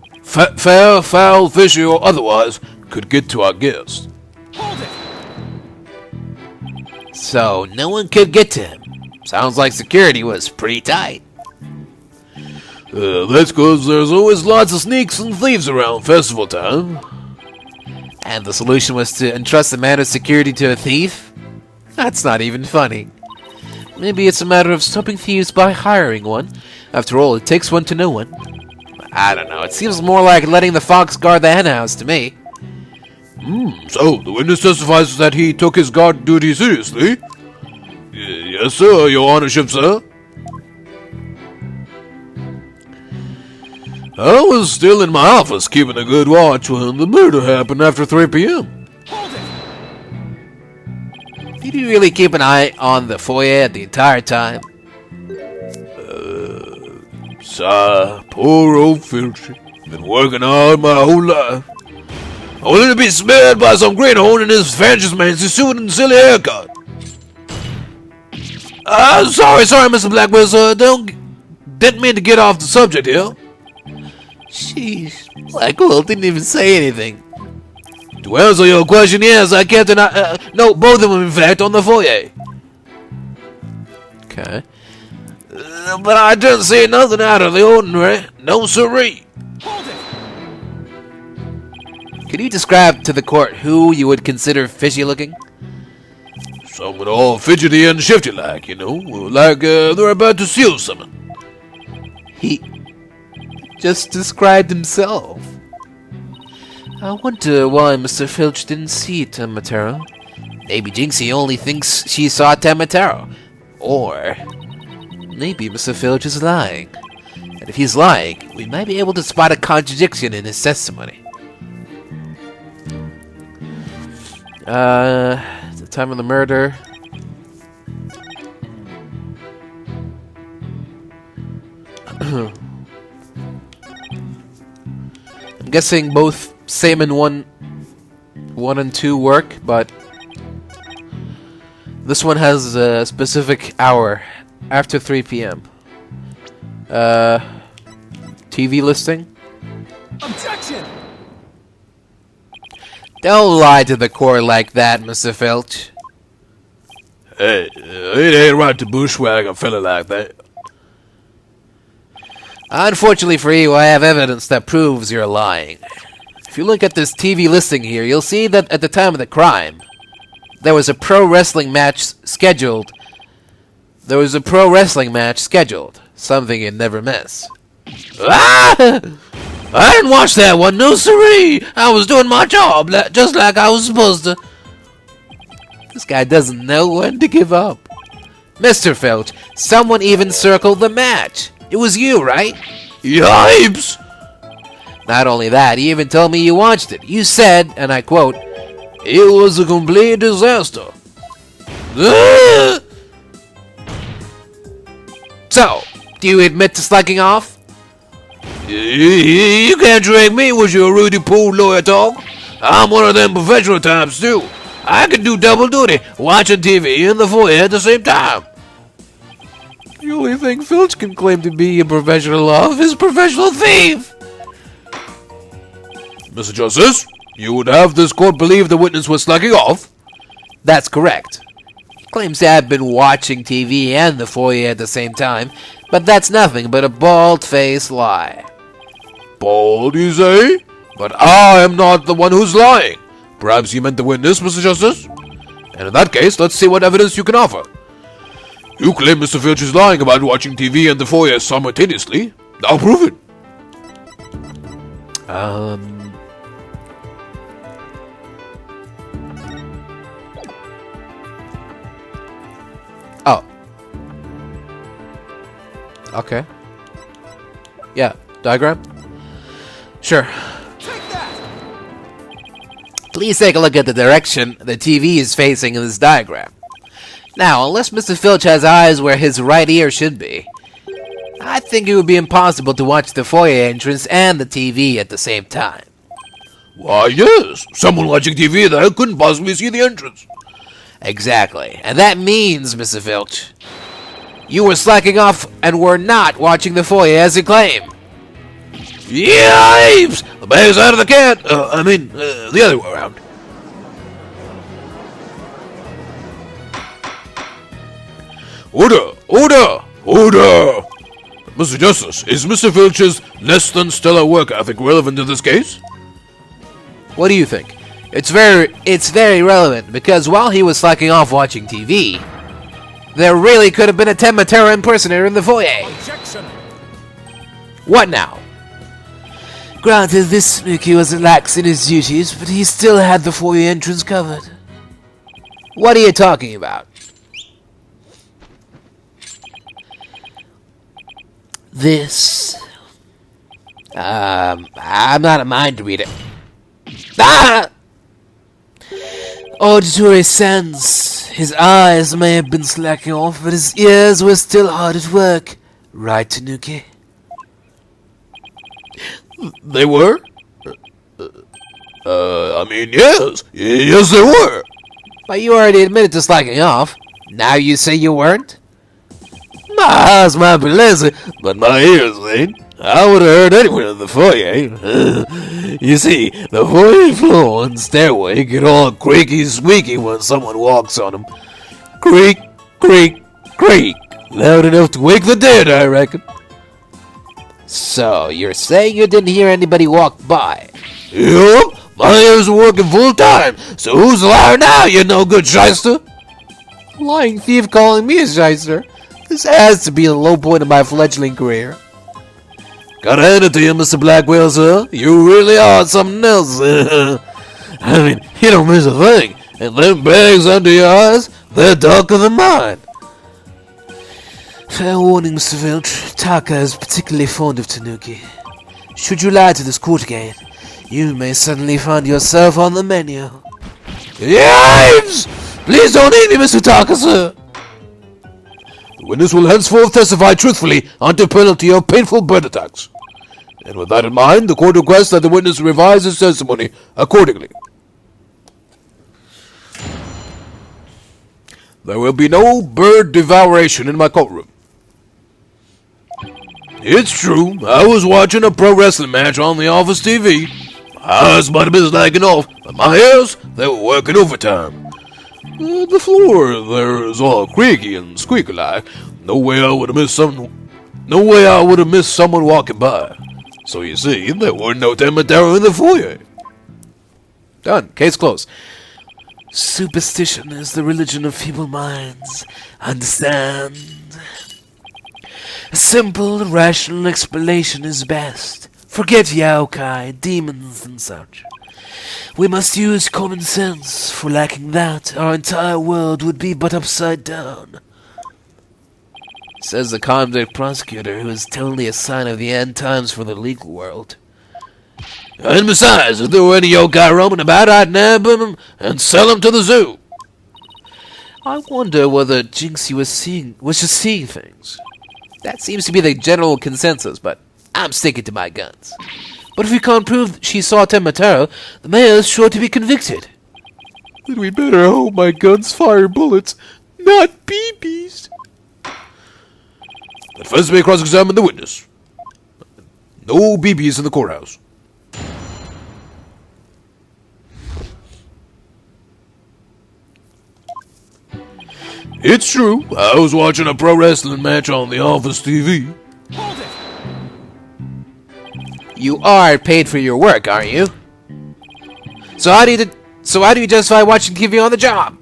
otherwise, could get to our guest. So, no one could get to him. Sounds like security was pretty tight. That's 'cause there's always lots of sneaks and thieves around festival time. And the solution was to entrust the manor's security to a thief? That's not even funny. Maybe it's a matter of stopping thieves by hiring one. After all, it takes one to know one. I don't know, it seems more like letting the fox guard the henhouse to me. So, the witness testifies that he took his guard duty seriously? Yes, sir, your honorship, sir. I was still in my office keeping a good watch when the murder happened after 3 p.m. Did you really keep an eye on the foyer the entire time? Sigh, poor old Filch. Been working hard my whole life. Only to be smeared by some greenhorn in his fancy suit and silly haircut. Sorry, Mr. Blackquill, sir. Didn't mean to get off the subject here. Sheesh, Blackwell didn't even say anything. To answer your question, yes, I kept an eye, no, both of them, in fact, on the foyer. Okay. But I didn't see nothing out of the ordinary. No siree. Could you describe to the court who you would consider fishy looking? Someone all fidgety and shifty like, you know, like they're about to seal something. He just described himself. I wonder why Mr. Filch didn't see Tenma. Maybe Jinxie only thinks she saw Tenma. Or maybe Mr. Filch is lying. And if he's lying, we might be able to spot a contradiction in his testimony. The time of the murder. I'm guessing both Simon 1 and 2 work, but This one has a specific hour after 3 p.m. TV listing. Objection! Don't lie to the court like that, Mr. Filch. Hey, it ain't right to bushwhack a fella like that. Unfortunately for you, I have evidence that proves you're lying. If you look at this TV listing here, you'll see that at the time of the crime, there was a pro wrestling match scheduled. Something you'd never miss. Ah! I didn't watch that one, no siree! I was doing my job, just like I was supposed to. This guy doesn't know when to give up. Mr. Filch, someone even circled the match. It was you, right? Yipes! Not only that, he even told me you watched it. You said, and I quote, "It was a complete disaster." So, do you admit to slacking off? You can't drag me with your Rudy Pool lawyer talk. I'm one of them professional types too. I can do double duty, watching TV and the foyer at the same time. The only thing Filch can claim to be a professional of is professional thief. Mr. Justice, you would have this court believe the witness was slacking off? That's correct. He claims to have been watching TV and the foyer at the same time, but that's nothing but a bald-faced lie. Bald, you say? But I am not the one who's lying. Perhaps you meant the witness, Mr. Justice? And in that case, let's see what evidence you can offer. You claim Mr. Filch is lying about watching TV and the foyer simultaneously. Now prove it. Oh. Okay. Yeah, diagram? Sure. Please take a look at the direction the TV is facing in this diagram. Now, unless Mr. Filch has eyes where his right ear should be, I think it would be impossible to watch the foyer entrance and the TV at the same time. Why, yes. Someone watching TV there couldn't possibly see the entrance. Exactly. And that means, Mr. Filch, you were slacking off and were not watching the foyer as you claim. Yipes! The bag's out of the cat. The other way around. Order! Order! Order! Mr. Justice, is Mr. Filch's less than stellar work ethic relevant to this case? What do you think? It's very relevant because while he was slacking off watching TV, there really could have been a Tenma Terror impersonator in the foyer. Objection! What now? Granted, this Snooky wasn't lax in his duties, but he still had the foyer entrance covered. What are you talking about? This. I'm not a mind reader. Ah! Auditory sense. His eyes may have been slacking off, but his ears were still hard at work. Right, Tanuki? They were? Yes. Yes, they were. But you already admitted to slacking off. Now you say you weren't? My eyes might be lazy, but my ears ain't. I would have heard anyone in the foyer. You see, the foyer floor and stairway get all creaky squeaky when someone walks on them. Creak, creak, creak. Loud enough to wake the dead, I reckon. So, you're saying you didn't hear anybody walk by? Yup, my ears are working full time, so who's the liar now, you no good shyster? Lying thief calling me a shyster? This has to be the low point of my fledgling career. Gotta hand it to you, Mr. Blackquill, sir. You really are something else. I mean, you don't miss a thing. And them bags under your eyes, they're darker than mine. Fair warning, Mr. Filch. Taka is particularly fond of Tanuki. Should you lie to this court again, you may suddenly find yourself on the menu. Yipes! Please don't eat me, Mr. Taka, sir. The witness will henceforth testify truthfully under penalty of painful bird attacks. And with that in mind, the court requests that the witness revise his testimony accordingly. there will be no bird devouration in my courtroom. It's true, I was watching a pro wrestling match on the office TV. My eyes might have been lagging off, but my ears, they were working overtime. The floor there is all creaky and squeaky like. No way I would have missed someone walking by. So you see, there were no Tenma in the foyer. Done. Case closed. Superstition is the religion of feeble minds. Understand? A simple, rational explanation is best. Forget yokai, demons, and such. We must use common sense, for lacking that, our entire world would be but upside down. Says the convict prosecutor, who is totally a sign of the end times for the legal world. And besides, if there were any yokai roaming about, I'd nab them and sell them to the zoo. I wonder whether Jinxie was just seeing things. That seems to be the general consensus, but I'm sticking to my guns. But if we can't prove she saw Tenma, the mayor is sure to be convicted. Then we better hope my guns fire bullets, not BBs. But first we cross-examine the witness. No BBs in the courthouse. It's true, I was watching a pro wrestling match on the office TV. You are paid for your work, aren't you? So how do you justify watching TV on the job?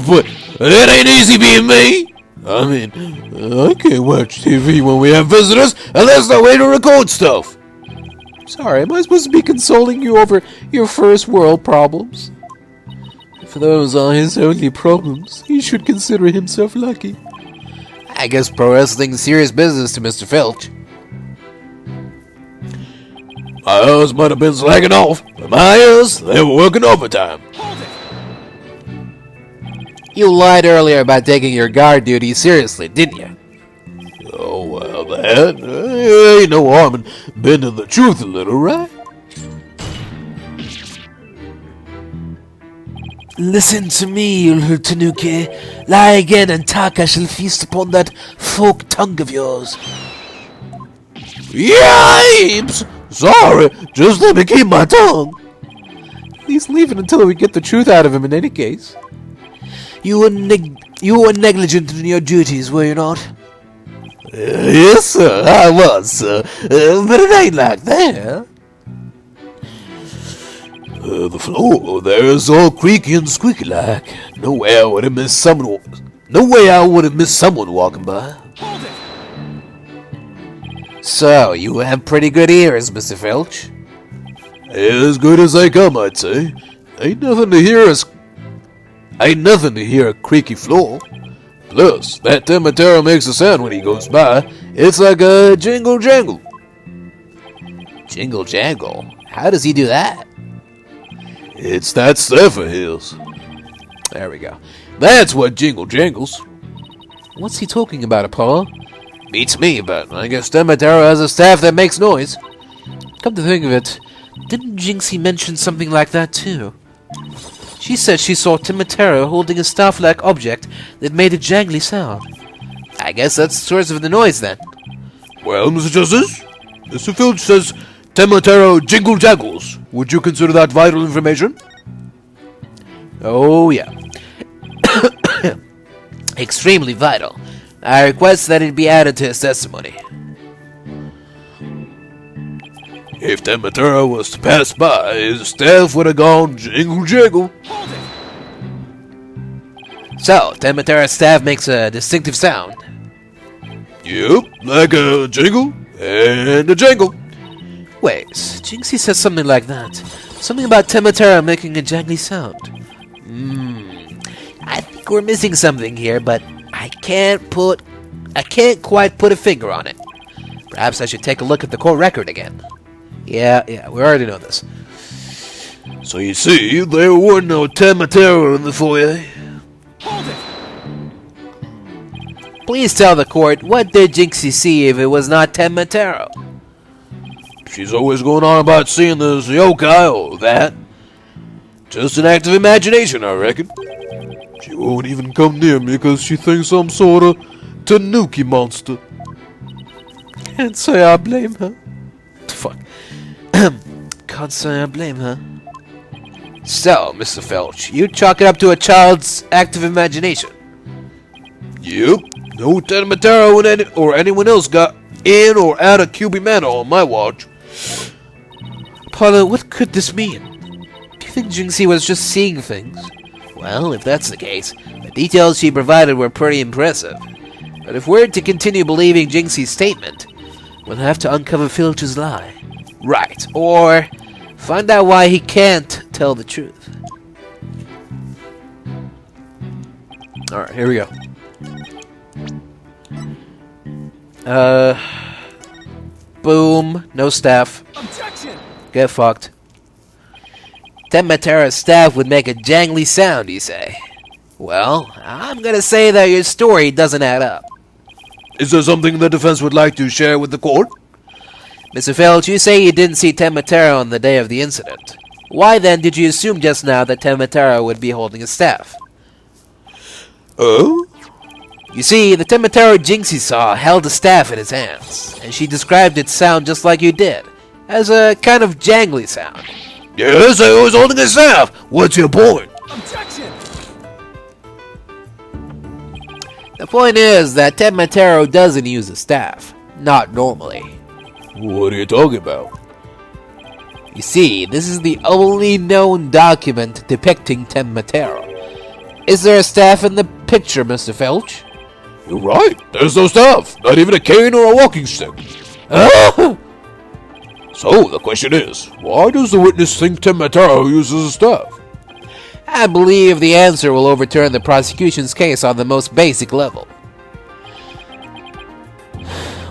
But it ain't easy being me. I mean, I can't watch TV when we have visitors, and there's no way to record stuff. Sorry, am I supposed to be consoling you over your first world problems? If those are his only problems, he should consider himself lucky. I guess pro wrestling's serious business to Mr. Filch. My eyes might have been slacking off, but my ears, they were working overtime. You lied earlier about taking your guard duty seriously, didn't you? Oh, well, that ain't no harm in bending the truth a little, right? Listen to me, you Tanuki. Lie again and Taka shall feast upon that forked tongue of yours. Yipes! Sorry, just let me keep my tongue. Please leave it until we get the truth out of him in any case. You were negligent in your duties, were you not? Yes, sir, I was, sir. But it ain't like that. The floor there is all creaky and squeaky like. No way I would have missed someone walking by. So, you have pretty good ears, Mr. Filch. As good as they come, I'd say. Ain't nothing to hear a creaky floor. Plus, that Tenma makes a sound when he goes by. It's like a jingle jangle. Jingle jangle? How does he do that? It's that staff of his. There we go. That's what jingle jangles. What's he talking about, Apollo? Beats me, but I guess Tenma has a staff that makes noise. Come to think of it, didn't Jinxie mention something like that too? She said she saw Tenma holding a staff-like object that made a jangly sound. I guess that's the source of the noise then. Well, Mr. Justice, Mr. Filch says Tenma jingle jangles. Would you consider that vital information? Oh yeah. Extremely vital. I request that it be added to his testimony. If Tenma was to pass by, his staff would have gone jingle jangle. So, Tenma's staff makes a distinctive sound. Yep, like a jingle and a jangle. Wait, Jinxie says something like that. Something about Tenma making a jangly sound. I think we're missing something here, but I can't quite put a finger on it. Perhaps I should take a look at the court record again. Yeah, we already know this. So you see, there were no Tenma in the foyer. Please tell the court, what did Jinxie see if it was not Tenma? She's always going on about seeing this yokai or that. Just an act of imagination, I reckon. She won't even come near me because she thinks I'm sort of tanuki monster. Can't say I blame her. Fuck. Can't say I blame her. So, Mr. Filch, you chalk it up to a child's act of imagination. Yep. No Tenma or anyone else got in or out of QB Manor on my watch. Paula, what could this mean? Do you think Jinxie was just seeing things? Well, if that's the case, the details she provided were pretty impressive. But if we're to continue believing Jinxie's statement, we'll have to uncover Filch's lie. Right, or find out why he can't tell the truth. Alright, here we go. Boom. No staff. Objection! Get fucked. Tenma's staff would make a jangly sound, you say? Well, I'm gonna say that your story doesn't add up. Is there something the defense would like to share with the court? Mr. Filch, you say you didn't see Tenma on the day of the incident. Why then did you assume just now that Tenma would be holding a staff? Oh? You see, the Tenma Jinxie saw held a staff in his hands, and she described its sound just like you did, as a kind of jangly sound. Yes, I was holding a staff. What's your point? Objection! The point is that Tenma doesn't use a staff. Not normally. What are you talking about? You see, this is the only known document depicting Tenma. Is there a staff in the picture, Mr. Filch? You're right. There's no staff. Not even a cane or a walking stick. Ah! So, the question is, why does the witness think Tenma uses a staff? I believe the answer will overturn the prosecution's case on the most basic level.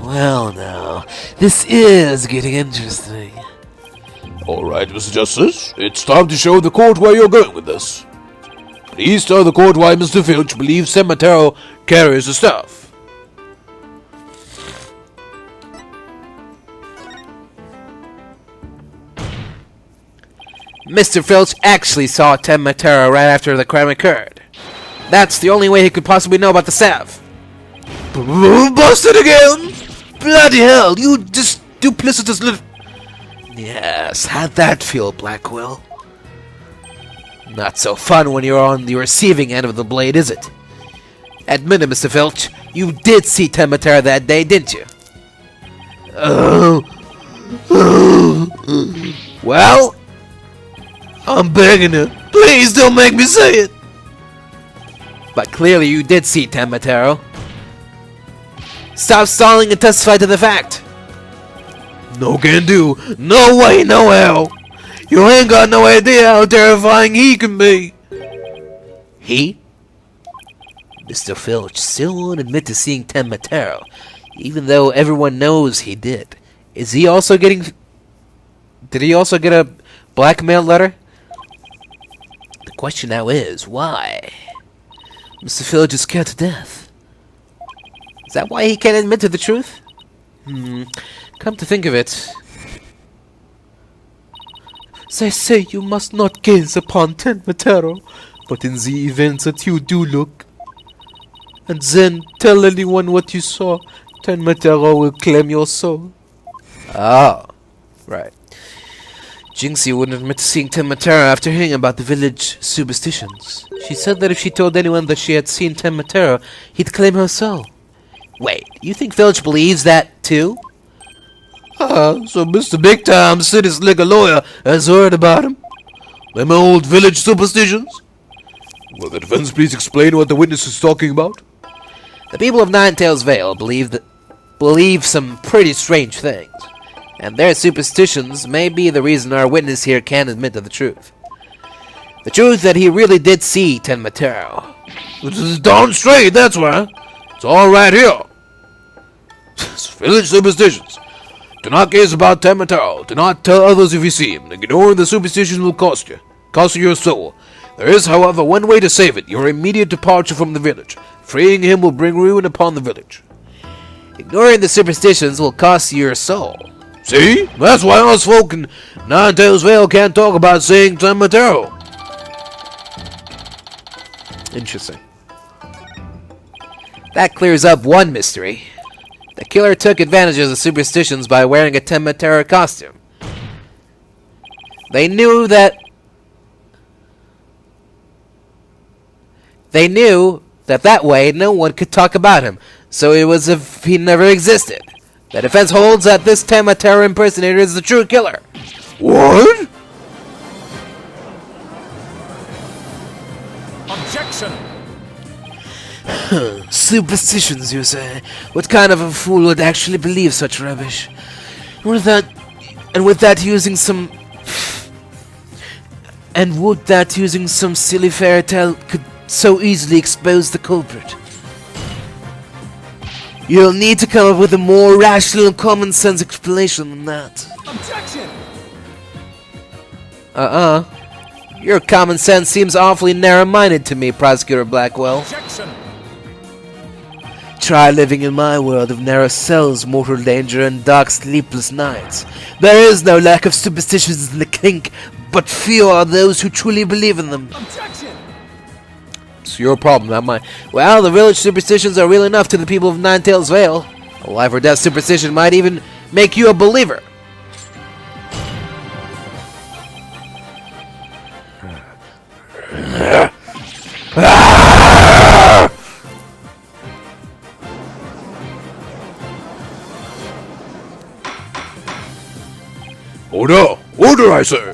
Well, now, this is getting interesting. Alright, Mr. Justice, it's time to show the court where you're going with this. Please tell the court why Mr. Filch believes Tenma carries the staff. Mr. Filch actually saw Tenma right after the crime occurred. That's the only way he could possibly know about the staff. Busted again! Bloody hell, you just duplicitous little... Yes, how'd that feel, Blackquill? Not so fun when you're on the receiving end of the blade, is it? Admit it, Mr. Filch, you did see Tenma that day, didn't you? Well, I'm begging you, please don't make me say it. But clearly you did see Tenma. Stop stalling and testify to the fact. No can do. No way, no how. You ain't got no idea how terrifying he can be. He? Mr. Filch still won't admit to seeing Tenma, even though everyone knows he did. Is he also getting... Did he also get a blackmail letter? The question now is, why? Mr. Filch is scared to death. Is that why he can't admit to the truth? Come to think of it. They say you must not gaze upon Tenma, but in the events that you do look, and then tell anyone what you saw, Tenma will claim your soul. Ah, right. Jinxie wouldn't admit to seeing Tenma after hearing about the village superstitions. She said that if she told anyone that she had seen Tenma, he'd claim her soul. Wait, you think Filch believes that too? So Mr. Big Time City Slicker Lawyer has heard about him? Them old village superstitions? Will the defense please explain what the witness is talking about? The people of Ninetails Vale believe some pretty strange things, and their superstitions may be the reason our witness here can't admit to the truth. The truth that he really did see Tenma. Which is darn straight, that's why. It's all right here. Village superstitions. Do not gaze about Tenma. Do not tell others if you see him. Ignoring the superstitions will cost you your soul. There is, however, one way to save it: your immediate departure from the village. Freeing him will bring ruin upon the village. Ignoring the superstitions will cost you your soul. See? That's why us folk in Ninetails Vale can't talk about seeing Tenma. Interesting. That clears up one mystery. The killer took advantage of the superstitions by wearing a Tenma terror costume. They knew that that way no one could talk about him, so it was as if he never existed. The defense holds that this Tenma terror impersonator is the true killer. What? Objection! Superstitions, you say? What kind of a fool would actually believe such rubbish? Would that using some silly fairy tale could so easily expose the culprit? You'll need to come up with a more rational and common sense explanation than that. Objection! Your common sense seems awfully narrow-minded to me, Prosecutor Blackquill. Objection! Try living in my world of narrow cells, mortal danger, and dark sleepless nights. There is no lack of superstitions in the kink, but few are those who truly believe in them. Objection! It's your problem, not mine. Well, the village superstitions are real enough to the people of Ninetails Vale. A life or death superstition might even make you a believer. Order! Order, I say!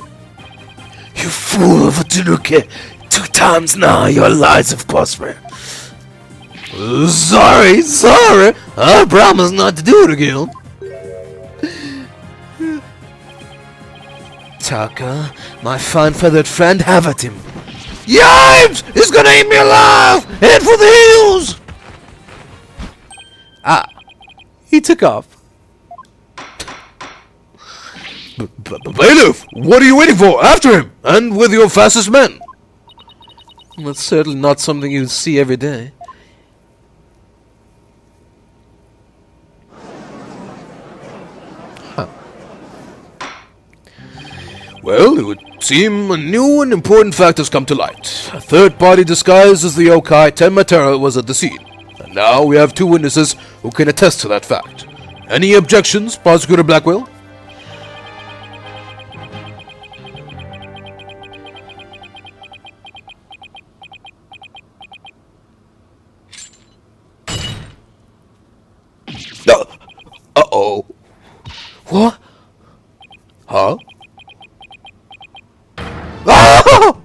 You fool of a Tanuki! 2 times now your lies have cost me. Sorry. I promise not to do it again. Taka, my fine feathered friend, have at him. Yipes! He's gonna eat me alive! Head for the hills! Ah, he took off. Bailiff, what are you waiting for? After him! And with your fastest men! That's certainly not something you see every day. Well, it would seem a new and important fact has come to light. A third party disguised as the yokai Tenma Terror was at the scene. And now we have 2 witnesses who can attest to that fact. Any objections, Prosecutor Blackquill? Uh-oh. What? Huh? Oh!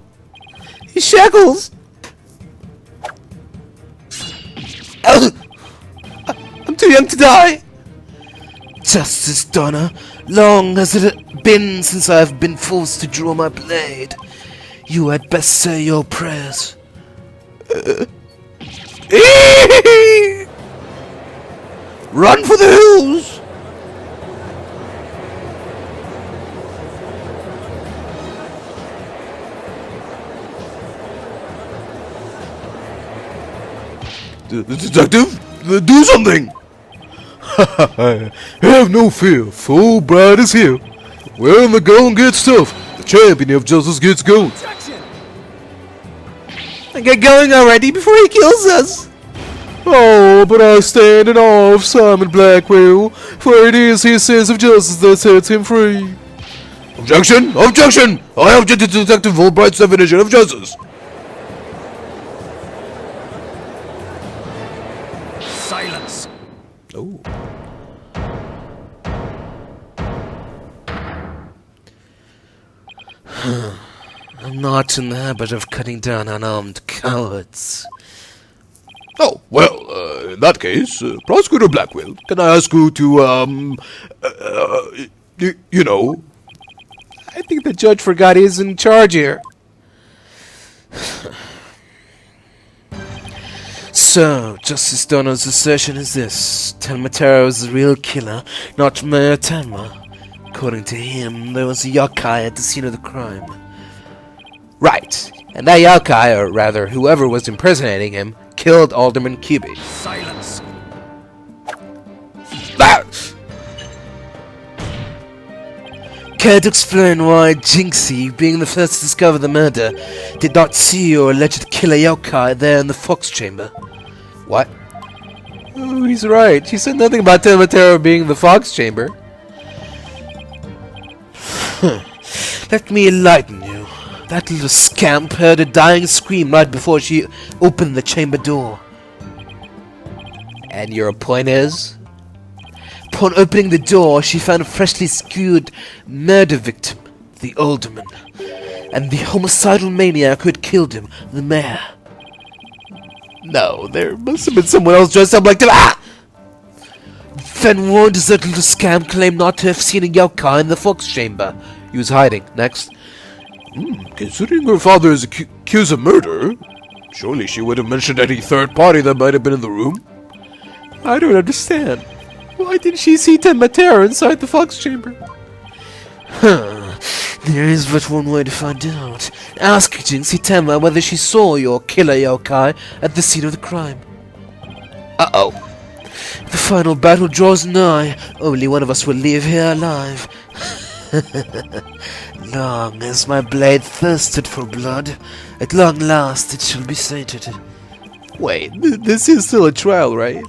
His shackles! I'm too young to die! Justice Donna, long has it been since I have been forced to draw my blade. You had best say your prayers. Run for the hills! Detective, do something! Have no fear, Fulbright is here. When the going gets tough, the champion of justice gets going. Objection! Get going already before he kills us! Oh, but I stand in awe of Simon Blackquill, for it is his sense of justice that sets him free. Objection! Objection! I object to Detective Fulbright's definition of justice. Silence! Oh. I'm not in the habit of cutting down unarmed cowards. Oh, well, in that case, Prosecutor Blackquill, can I ask you to, you know... I think the judge forgot he's in charge here. So, Justice Donner's assertion is this. Tenma Terror is the real killer, not Mayor Tenma. According to him, there was a yokai at the scene of the crime. Right, and that yokai, or rather, whoever was impersonating him, killed Alderman Cuby. Silence! care to explain why Jinxie, being the first to discover the murder, did not see your alleged killer yokai there in the fox chamber? What? Oh, he's right. She said nothing about Tenma being in the fox chamber. Let me enlighten you. That little scamp heard a dying scream right before she opened the chamber door. And your point is? Upon opening the door, she found a freshly skewered murder victim, the alderman, and the homicidal maniac who had killed him, the mayor. No, there must have been someone else dressed up like that. Ah! Then warned as that little scamp claimed not to have seen a yokai in the fox chamber. He was hiding. Next. Considering her father is accused of murder, surely she would have mentioned any third party that might have been in the room. I don't understand. Why didn't she see Tenma inside the fox chamber? There is but one way to find out. Ask Jinxie Tenma whether she saw your killer yokai at the scene of the crime. Uh-oh. The final battle draws nigh. Only one of us will leave here alive. Long as my blade thirsted for blood, at long last it shall be sated. Wait, this is still a trial, right?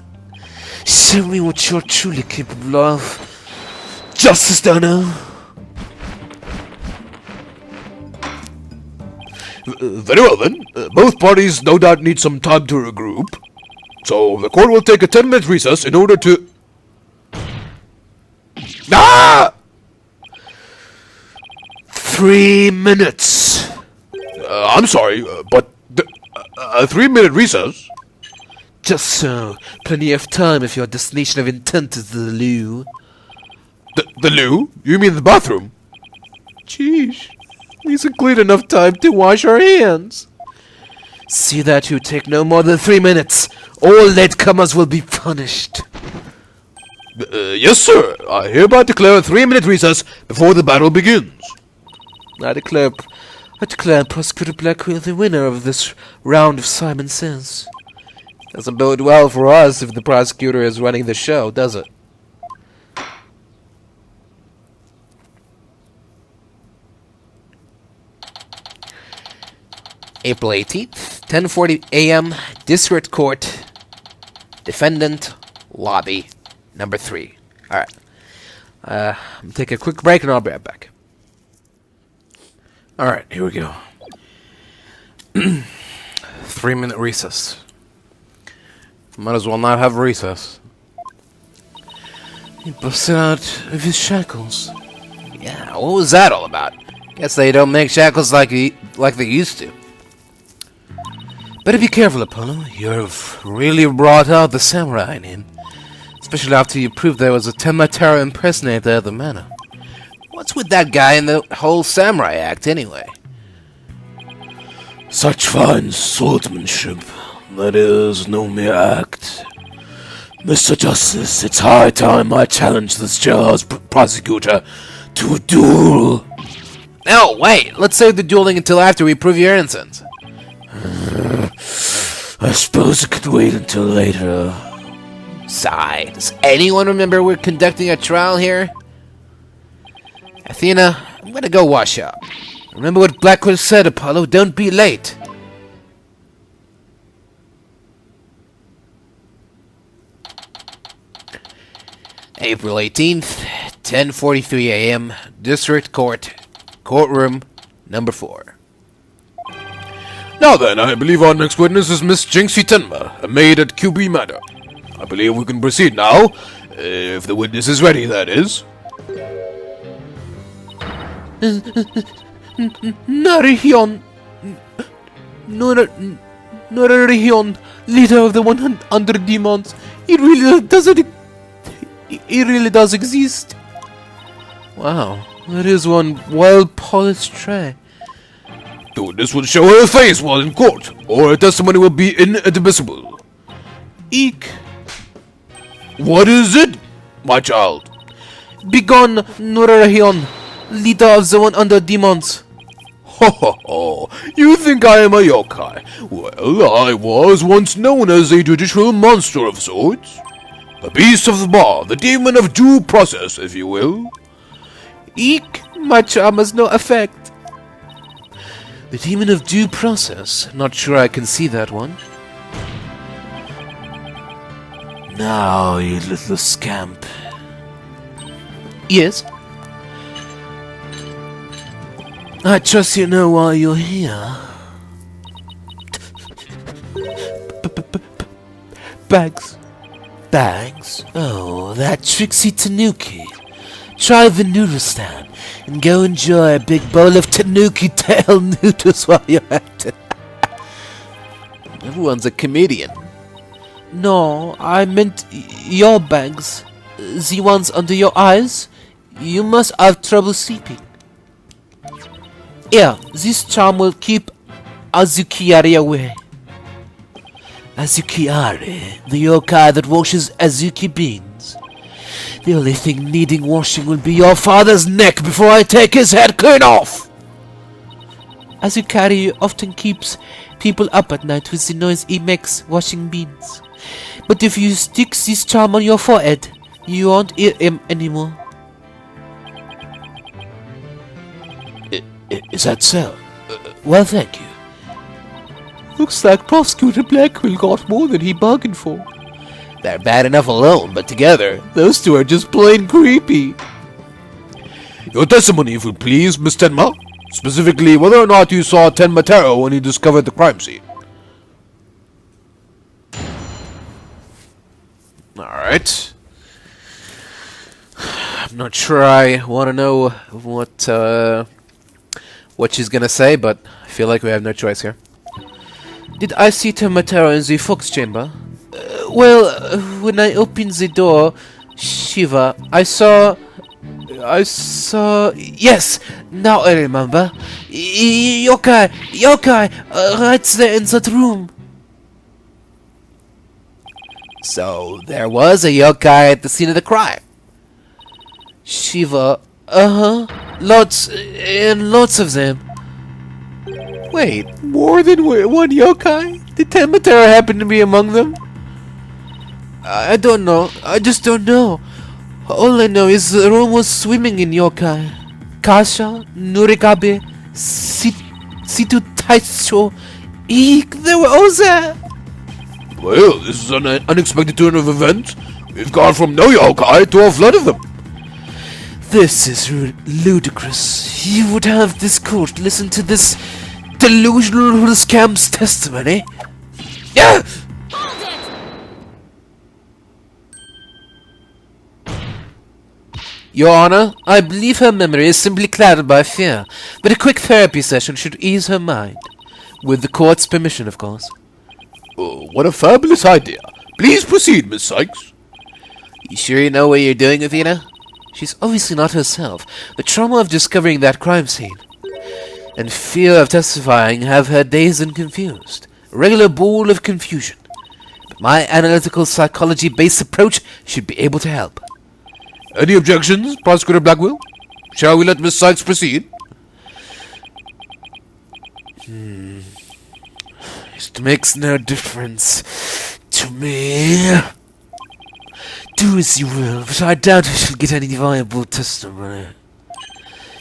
Show me what you're truly capable of. Justice, Dono! Very well then. Both parties no doubt need some time to regroup. So the court will take a 10-minute recess in order to... Ah! 3 minutes. I'm sorry, but a 3-minute recess? Just so. Plenty of time if your destination of intent is the loo. The loo? You mean the bathroom? Jeez. These include enough time to wash our hands. See that you take no more than 3 minutes. All latecomers will be punished. Yes, sir. I hereby declare a 3-minute recess before the battle begins. I declare Prosecutor Blackquill the winner of this round of Simon Says. Doesn't bode well for us if the prosecutor is running the show, does it? April 18th, 10:40 a.m., District Court, Defendant, Lobby, number 3. Alright. I'm gonna take a quick break and I'll be right back. Alright, here we go. 3-minute recess. Might as well not have recess. He busted out of his shackles. Yeah, what was that all about? Guess they don't make shackles like they used to. Better be careful, Apollo. You've really brought out the samurai in him. Especially after you proved there was a Tenma impersonator at the manor. What's with that guy and the whole samurai act, anyway? Such fine swordsmanship. That is no mere act. Mr. Justice, it's high time I challenge this jailhouse prosecutor to a duel. No, wait. Let's save the dueling until after we prove your innocence. I suppose it could wait until later. Sigh. Does anyone remember we're conducting a trial here? Athena, I'm gonna go wash up. Remember what Blackquill said, Apollo. Don't be late. April 18th, 10:43 a.m., District Court, Courtroom, number 4. Now then, I believe our next witness is Miss Jinxie Tenma, a maid at QB Manor. I believe we can proceed now, if the witness is ready, that is. Narihion, Narihion, leader of the 100 demons. He really does exist. Wow, that is one well-polished tray. The witness will show her face while in court, or her testimony will be inadmissible. Eek. What is it, my child? Begone, Narahion, leader of the 100 demons. Ho ho ho, you think I am a yokai? Well, I was once known as a judicial monster of sorts. A beast of the bar, the demon of due process, if you will. Eek, My charm has no effect. The demon of due process. Not sure I can see that one. Now, you little scamp. Yes? I trust you know why you're here. Bags. Bags? Oh, that tricksy Tanuki. Try the noodle stand and go enjoy a big bowl of Tanuki tail noodles while you're at it. Everyone's a comedian. No, I meant your bags. The ones under your eyes. You must have trouble sleeping. Here, this charm will keep Azukiari away. Azukiari, the yokai that washes Azuki beans. The only thing needing washing will be your father's neck before I take his head clean off! Azukari often keeps people up at night with the noise he makes washing beans. But if you stick this charm on your forehead, you won't hear him anymore. Is that so? Well, thank you. Looks like Prosecutor Blackquill got more than he bargained for. They're bad enough alone, but together, those two are just plain creepy. Your testimony, if you please, Miss Tenma. Specifically, whether or not you saw Tenma Taro when you discovered the crime scene. Alright. I'm not sure I want to know what she's gonna say, but I feel like we have no choice here. Did I see Tomataro in the Fox chamber? Well, when I opened the door, Shiva, I saw... Yes! Now I remember. Yokai! Right there in that room. So, there was a yokai at the scene of the crime. Shiva, lots and lots of them. Wait, more than one yokai? Did Tenmatera happen to be among them? I don't know. I just don't know. All I know is the room was swimming in yokai. Kasha, Nurikabe, Situ Taicho, Eek, they were all there. Well, this is an unexpected turn of events. We've gone from no yokai to a flood of them. This is ludicrous. You would have this court listen to this delusional scamp's testimony. Yeah! Your Honor, I believe her memory is simply clouded by fear, but a quick therapy session should ease her mind. With the court's permission, of course. Oh, what a fabulous idea. Please proceed, Miss Sykes. You sure you know what you're doing, Athena? She's obviously not herself. The trauma of discovering that crime scene and fear of testifying have her dazed and confused. A regular ball of confusion. But my analytical psychology-based approach should be able to help. Any objections, Prosecutor Blackquill? Shall we let Miss Sykes proceed? It makes no difference to me. Do as you will, but I doubt we shall get any viable testimony.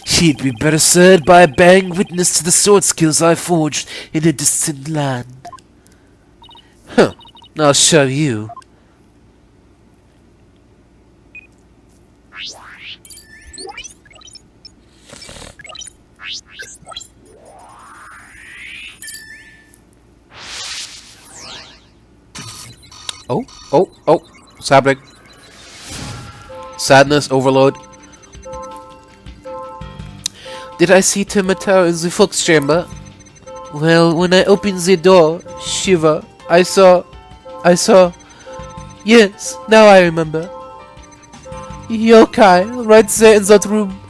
She'd be better served by a bearing witness to the sword skills I forged in a distant land. Huh, I'll show you. Oh, what's happening? Sadness overload. Did I see Tomataro in the Fox chamber? Well, when I opened the door, Shiva, I saw... Yes, now I remember. Yokai, right there in that room.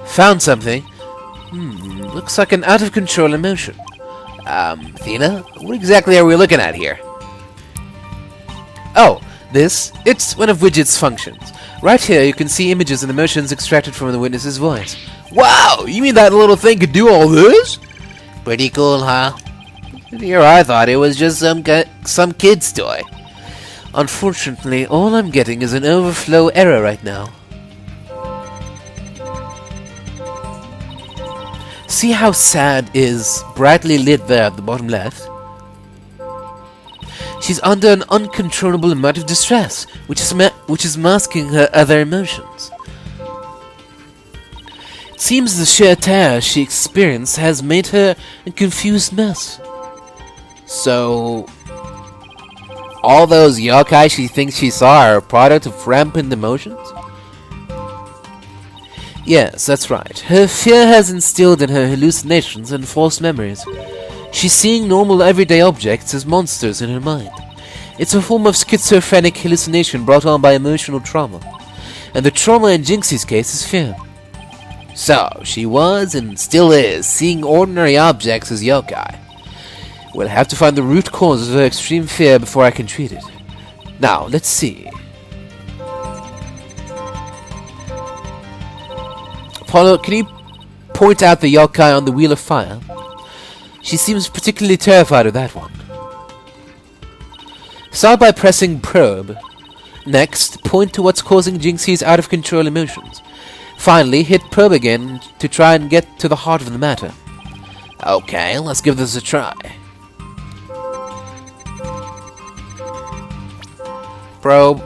Found something? Looks like an out-of-control emotion. Athena, what exactly are we looking at here? Oh, it's one of Widget's functions. Right here you can see images and emotions extracted from the witness's voice. Wow, you mean that little thing could do all this? Pretty cool, huh? Here I thought it was just some kid's toy. Unfortunately, all I'm getting is an overflow error right now. see how sad is brightly lit there at the bottom left? She's under an uncontrollable amount of distress, which is masking her other emotions. It seems the sheer terror she experienced has made her a confused mess. So, all those yokai she thinks she saw are a product of rampant emotions? Yes, that's right. Her fear has instilled in her hallucinations and false memories. She's seeing normal everyday objects as monsters in her mind. It's a form of schizophrenic hallucination brought on by emotional trauma. And the trauma in Jinxie's case is fear. So, she was and still is seeing ordinary objects as yokai. We'll have to find the root cause of her extreme fear before I can treat it. Now, let's see. Apollo, can you point out the yokai on the Wheel of Fire? She seems particularly terrified of that one. Start by pressing probe. Next, point to what's causing Jinxie's out-of-control emotions. Finally, hit probe again to try and get to the heart of the matter. Okay, let's give this a try. Probe.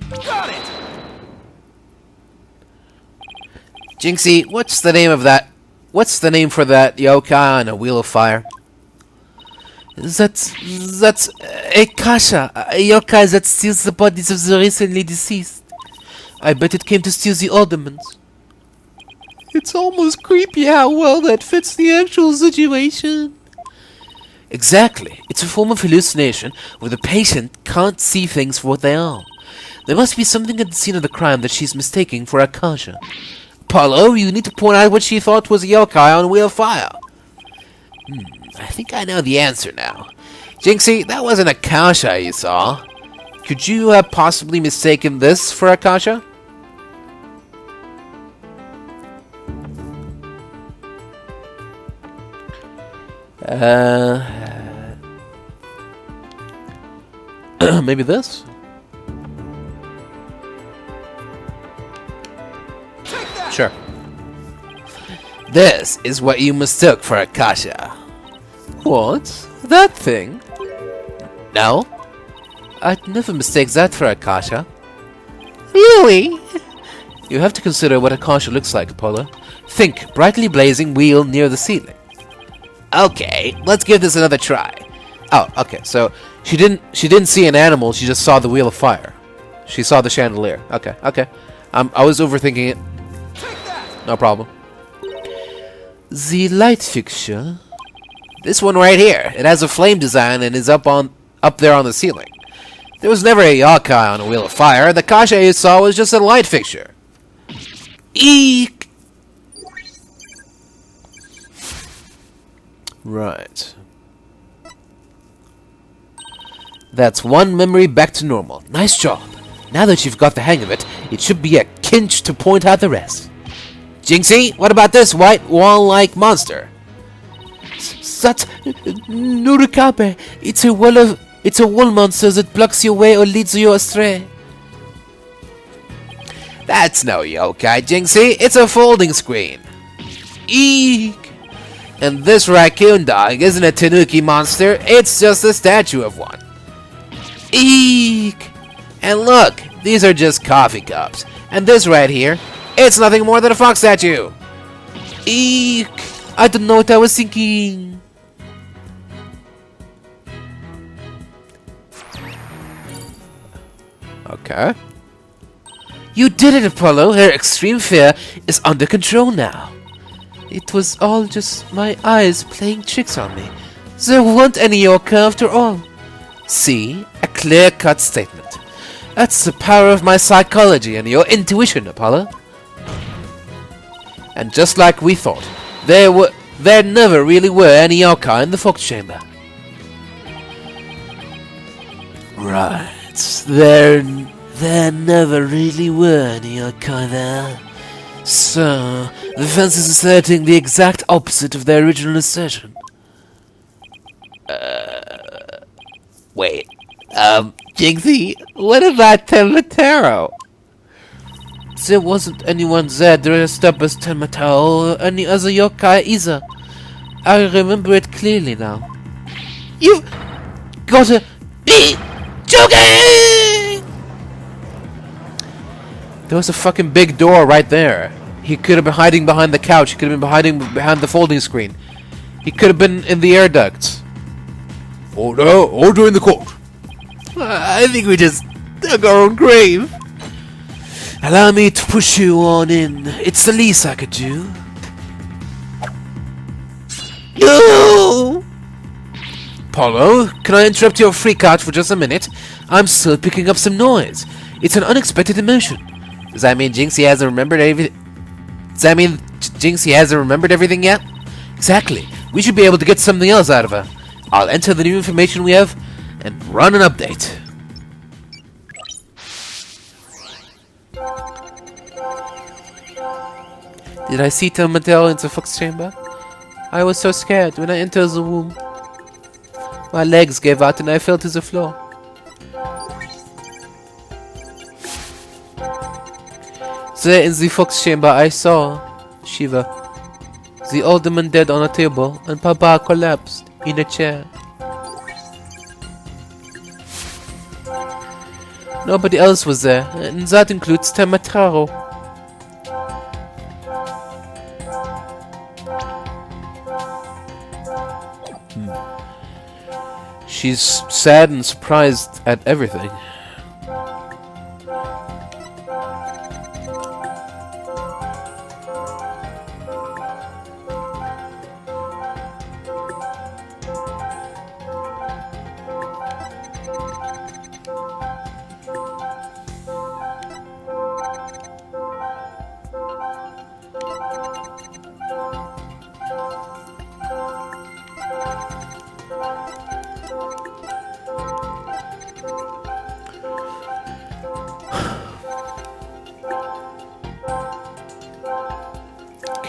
Got it! Jinxie, what's the name for that yokai on a Wheel of Fire? That's a kasha, a yokai that steals the bodies of the recently deceased. I bet it came to steal the aldermans. It's almost creepy how well that fits the actual situation. Exactly. It's a form of hallucination where the patient can't see things for what they are. There must be something at the scene of the crime that she's mistaking for a kasha. Apollo, you need to point out what she thought was a yokai on Wheel of Fire. I think I know the answer now. Jinxie, that wasn't a kasha you saw. Could you have possibly mistaken this for a kasha? Maybe this? Sure. This is what you mistook for a kasha. What? That thing? No. I'd never mistake that for a kasha. Really? You have to consider what a kasha looks like, Apollo. Think, brightly blazing wheel near the ceiling. Okay, let's give this another try. Oh, okay, so she didn't see an animal, she just saw the Wheel of Fire. She saw the chandelier. Okay. I was overthinking it. No problem. The light fixture. This one right here. It has a flame design and is up there on the ceiling. There was never a yokai on a Wheel of Fire. The kasha you saw was just a light fixture. Eek! Right. That's one memory back to normal. Nice job. Now that you've got the hang of it, it should be a cinch to point out the rest. Jinxie, what about this white wall-like monster? That's Nurikabe. It's a wall monster that blocks your way or leads you astray. That's no yokai, Jinxie. It's a folding screen. Eek! And this raccoon dog isn't a tanuki monster, it's just a statue of one. Eek! And look, these are just coffee cups. And this right here, it's nothing more than a fox statue. Eek! I don't know what I was thinking. Okay. You did it, Apollo. Her extreme fear is under control now. It was all just my eyes playing tricks on me. There weren't any yokai after all. See? A clear-cut statement. That's the power of my psychology and your intuition, Apollo. And just like we thought, there never really were any yokai in the Fox Chamber. Right. There never really were any yokai there. So, the defense is asserting the exact opposite of their original assertion. Wait. Jinxie, what about Tenma? there wasn't anyone there dressed up as Tenma or any other yokai either. I remember it clearly now. You've gotta be joking! There was a fucking big door right there. He could have been hiding behind the couch. He could have been hiding behind the folding screen. He could have been in the air ducts. Order in the court. I think we just dug our own grave. Allow me to push you on in. It's the least I could do. No! Paulo, can I interrupt your freak out for just a minute? I'm still picking up some noise. It's an unexpected emotion. Does that mean Jinxie hasn't remembered everything? Does that mean Jinxie hasn't remembered everything yet? Exactly. We should be able to get something else out of her. I'll enter the new information we have and run an update. Did I see Tenma into Fox's chamber? I was so scared when I entered the room. My legs gave out and I fell to the floor. There in the Fox chamber I saw Shiva, the alderman dead on a table, and Papa collapsed in a chair. Nobody else was there, and that includes Tenma. She's sad and surprised at everything.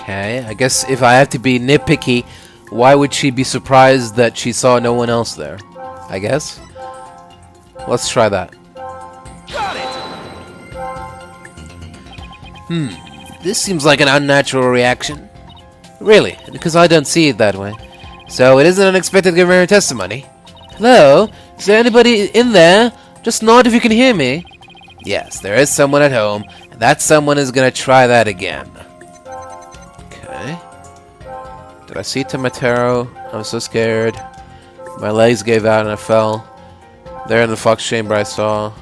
Okay, I guess if I have to be nitpicky, why would she be surprised that she saw no one else there? I guess. Let's try that. Got it! This seems like an unnatural reaction. Really, because I don't see it that way. So it isn't unexpected giving her testimony. Hello? Is there anybody in there? Just nod if you can hear me. Yes, there is someone at home, and that someone is gonna try that again. Okay. Did I see Tenma? I was so scared. My legs gave out and I fell. There in the Fox chamber I saw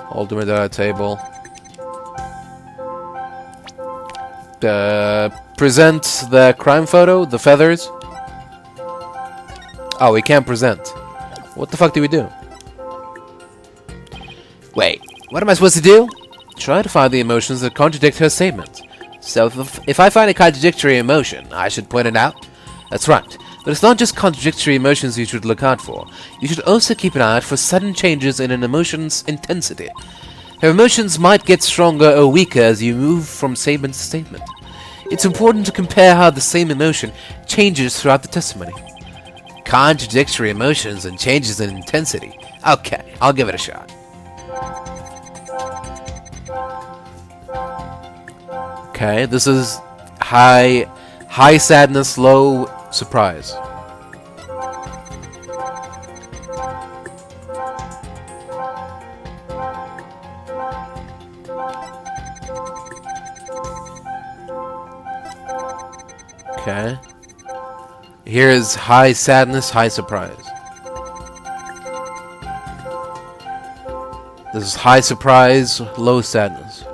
Alderman at a table. Present the crime photo, the feathers. Oh, we can't present. What the fuck do we do? Wait, what am I supposed to do? Try to find the emotions that contradict her statement. So if I find a contradictory emotion, I should point it out? That's right. But it's not just contradictory emotions you should look out for. You should also keep an eye out for sudden changes in an emotion's intensity. Her emotions might get stronger or weaker as you move from statement to statement. It's important to compare how the same emotion changes throughout the testimony. Contradictory emotions and changes in intensity. Okay, I'll give it a shot. Okay, this is high sadness, low surprise. Okay. Here is high sadness, high surprise. This is high surprise, low sadness.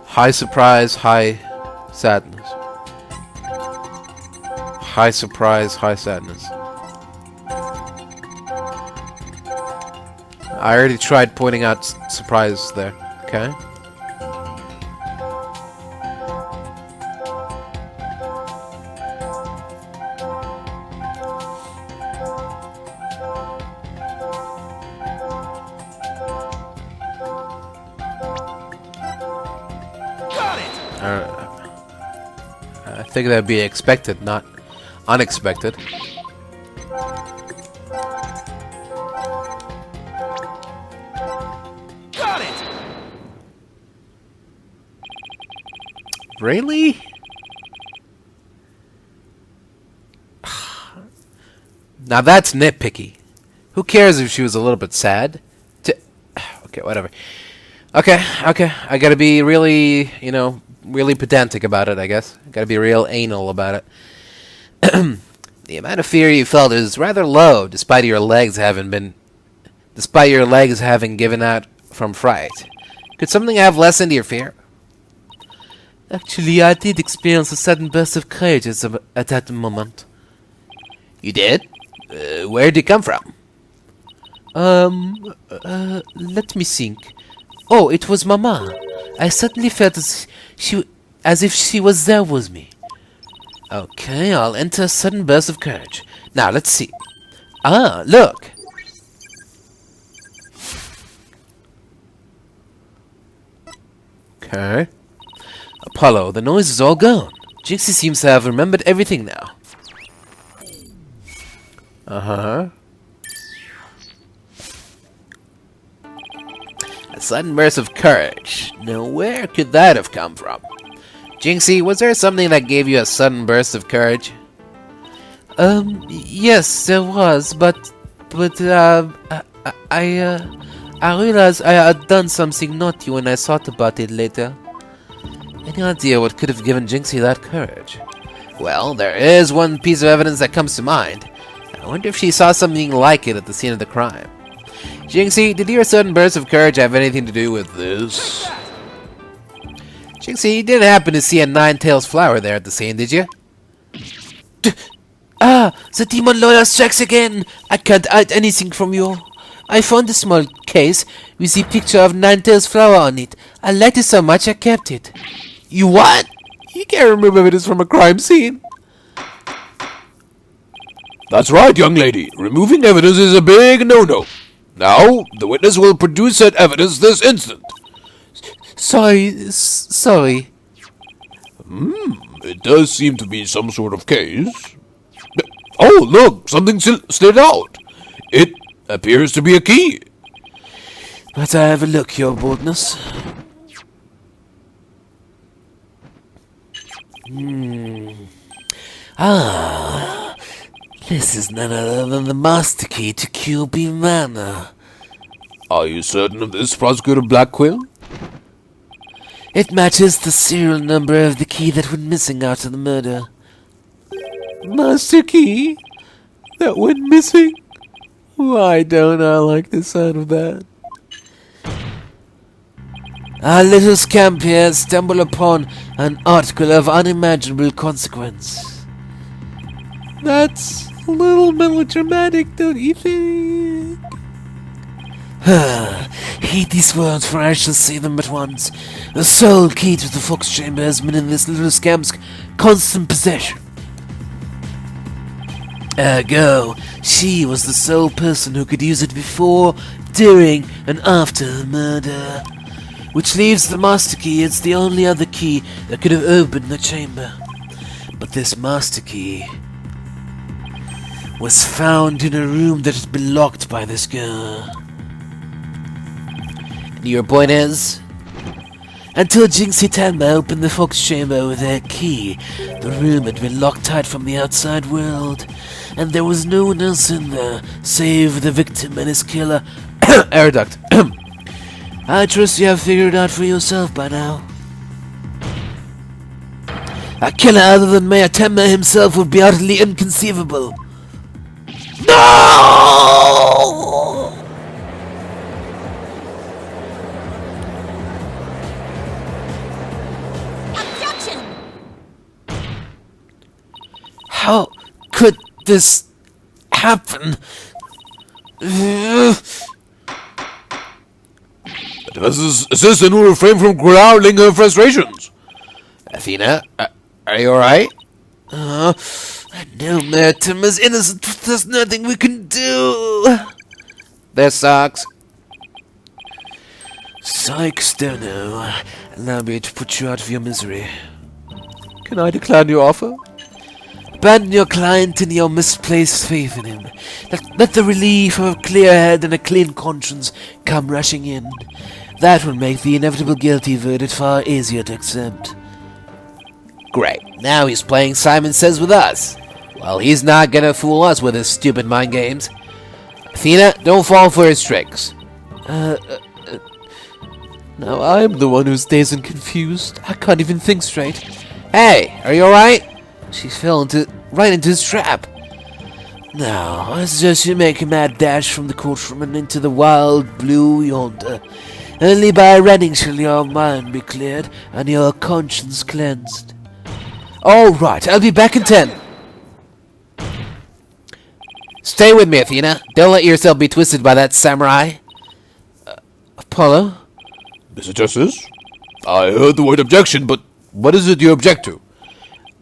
High surprise, high sadness. High surprise, high sadness. I already tried pointing out surprise there. Okay. I think that'd be expected, not unexpected. Really? Now that's nitpicky. Who cares if she was a little bit sad? Okay, whatever. Okay. I gotta be really, really pedantic about it, I guess. Gotta be real anal about it. The amount of fear you felt is rather low, despite your legs having given out from fright. Could something have lessened your fear? Actually, I did experience a sudden burst of courage at that moment. You did? Where did it come from? Let me think. Oh, it was Mama. I suddenly felt as if she was there with me. Okay, I'll enter a sudden burst of courage. Now, let's see. Ah, look! Okay. Apollo, the noise is all gone. Jinxie seems to have remembered everything now. Uh-huh. A sudden burst of courage. Now, where could that have come from? Jinxie, was there something that gave you a sudden burst of courage? Yes, there was, but I realized I had done something naughty when I thought about it later. Any idea what could have given Jinxie that courage? Well, there is one piece of evidence that comes to mind. I wonder if she saw something like it at the scene of the crime. Jinxie, did your sudden burst of courage have anything to do with this? Jinxie, you didn't happen to see a nine-tails flower there at the scene, did you? The demon lawyer strikes again! I can't hide anything from you. I found a small case with the picture of Nine-Tails flower on it. I liked it so much I kept it. You what? You can't remove evidence from a crime scene. That's right, young lady. Removing evidence is a big no-no. Now, the witness will produce that evidence this instant. Sorry. It does seem to be some sort of case. Oh, look, something slid out. It appears to be a key. Let I have a look, your boldness. This is none other than the master key to QB Manor. Are you certain of this, Prosecutor Blackquill? It matches the serial number of the key that went missing after the murder. Master key? That went missing? Why don't I like the sound of that? Our little scamp here stumbled upon an article of unimaginable consequence. That's a little melodramatic, don't you think? Heed these words, for I shall say them but once. The sole key to the Fox Chamber has been in this little scamp's constant possession. Ergo, she was the sole person who could use it before, during, and after the murder. Which leaves the master key as the only other key that could have opened the chamber. But this master key was found in a room that had been locked by this girl. And your point is? Until Jinxie Tenma opened the Fox Chamber with her key, the room had been locked tight from the outside world, and there was no one else in there, save the victim and his killer, Air duct. I trust you have figured it out for yourself by now. A killer other than Mayor Tenma himself would be utterly inconceivable. No! Objection! How could this happen? This assistant will refrain from growling her frustrations. Athena, are you alright? I know Mayor Tenma's innocent, but there's nothing we can do. This sucks. Sykes, don't know. Allow me to put you out of your misery. Can I decline your offer? Abandon your client in your misplaced faith in him. Let the relief of a clear head and a clean conscience come rushing in. That will make the inevitable guilty verdict far easier to accept. Great. Now he's playing Simon Says with us. Well, he's not gonna fool us with his stupid mind games. Athena, don't fall for his tricks. Now I'm the one who stays and confused. I can't even think straight. Hey, are you alright? She fell right into his trap. Now, I suggest you make a mad dash from the courtroom and into the wild blue yonder. Only by running shall your mind be cleared and your conscience cleansed. All right, I'll be back in 10. Stay with me, Athena. Don't let yourself be twisted by that samurai. Apollo? Mr. Justice? I heard the word objection, but what is it you object to?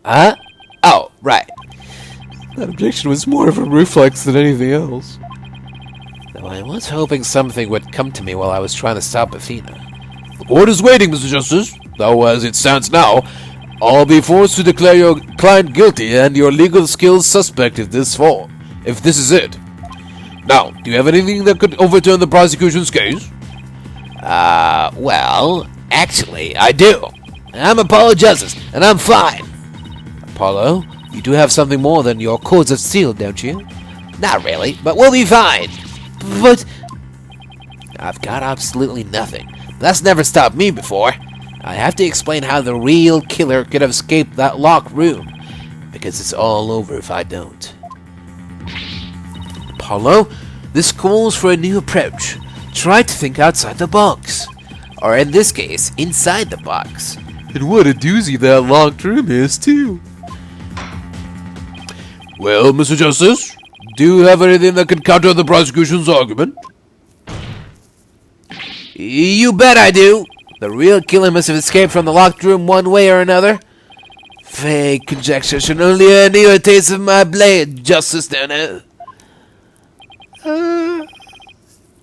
Huh? Oh, right. That objection was more of a reflex than anything else. Though I was hoping something would come to me while I was trying to stop Athena. The court is waiting, Mr. Justice. Though, as it stands now, I'll be forced to declare your client guilty and your legal skills suspect if this is it. Now, do you have anything that could overturn the prosecution's case? Well, actually, I do. I'm Apollo Justice, and I'm fine. Apollo, you do have something more than your cords of steel, don't you? Not really, but we'll be fine. But I've got absolutely nothing. That's never stopped me before. I have to explain how the real killer could have escaped that locked room, because it's all over if I don't. Apollo, this calls for a new approach. Try to think outside the box. Or in this case, inside the box. And what a doozy that locked room is, too. Well, Mr. Justice, do you have anything that can counter the prosecution's argument? You bet I do. The real killer must have escaped from the locked room one way or another. Vague conjecture should only earn you a taste of my blade, Justice Donor.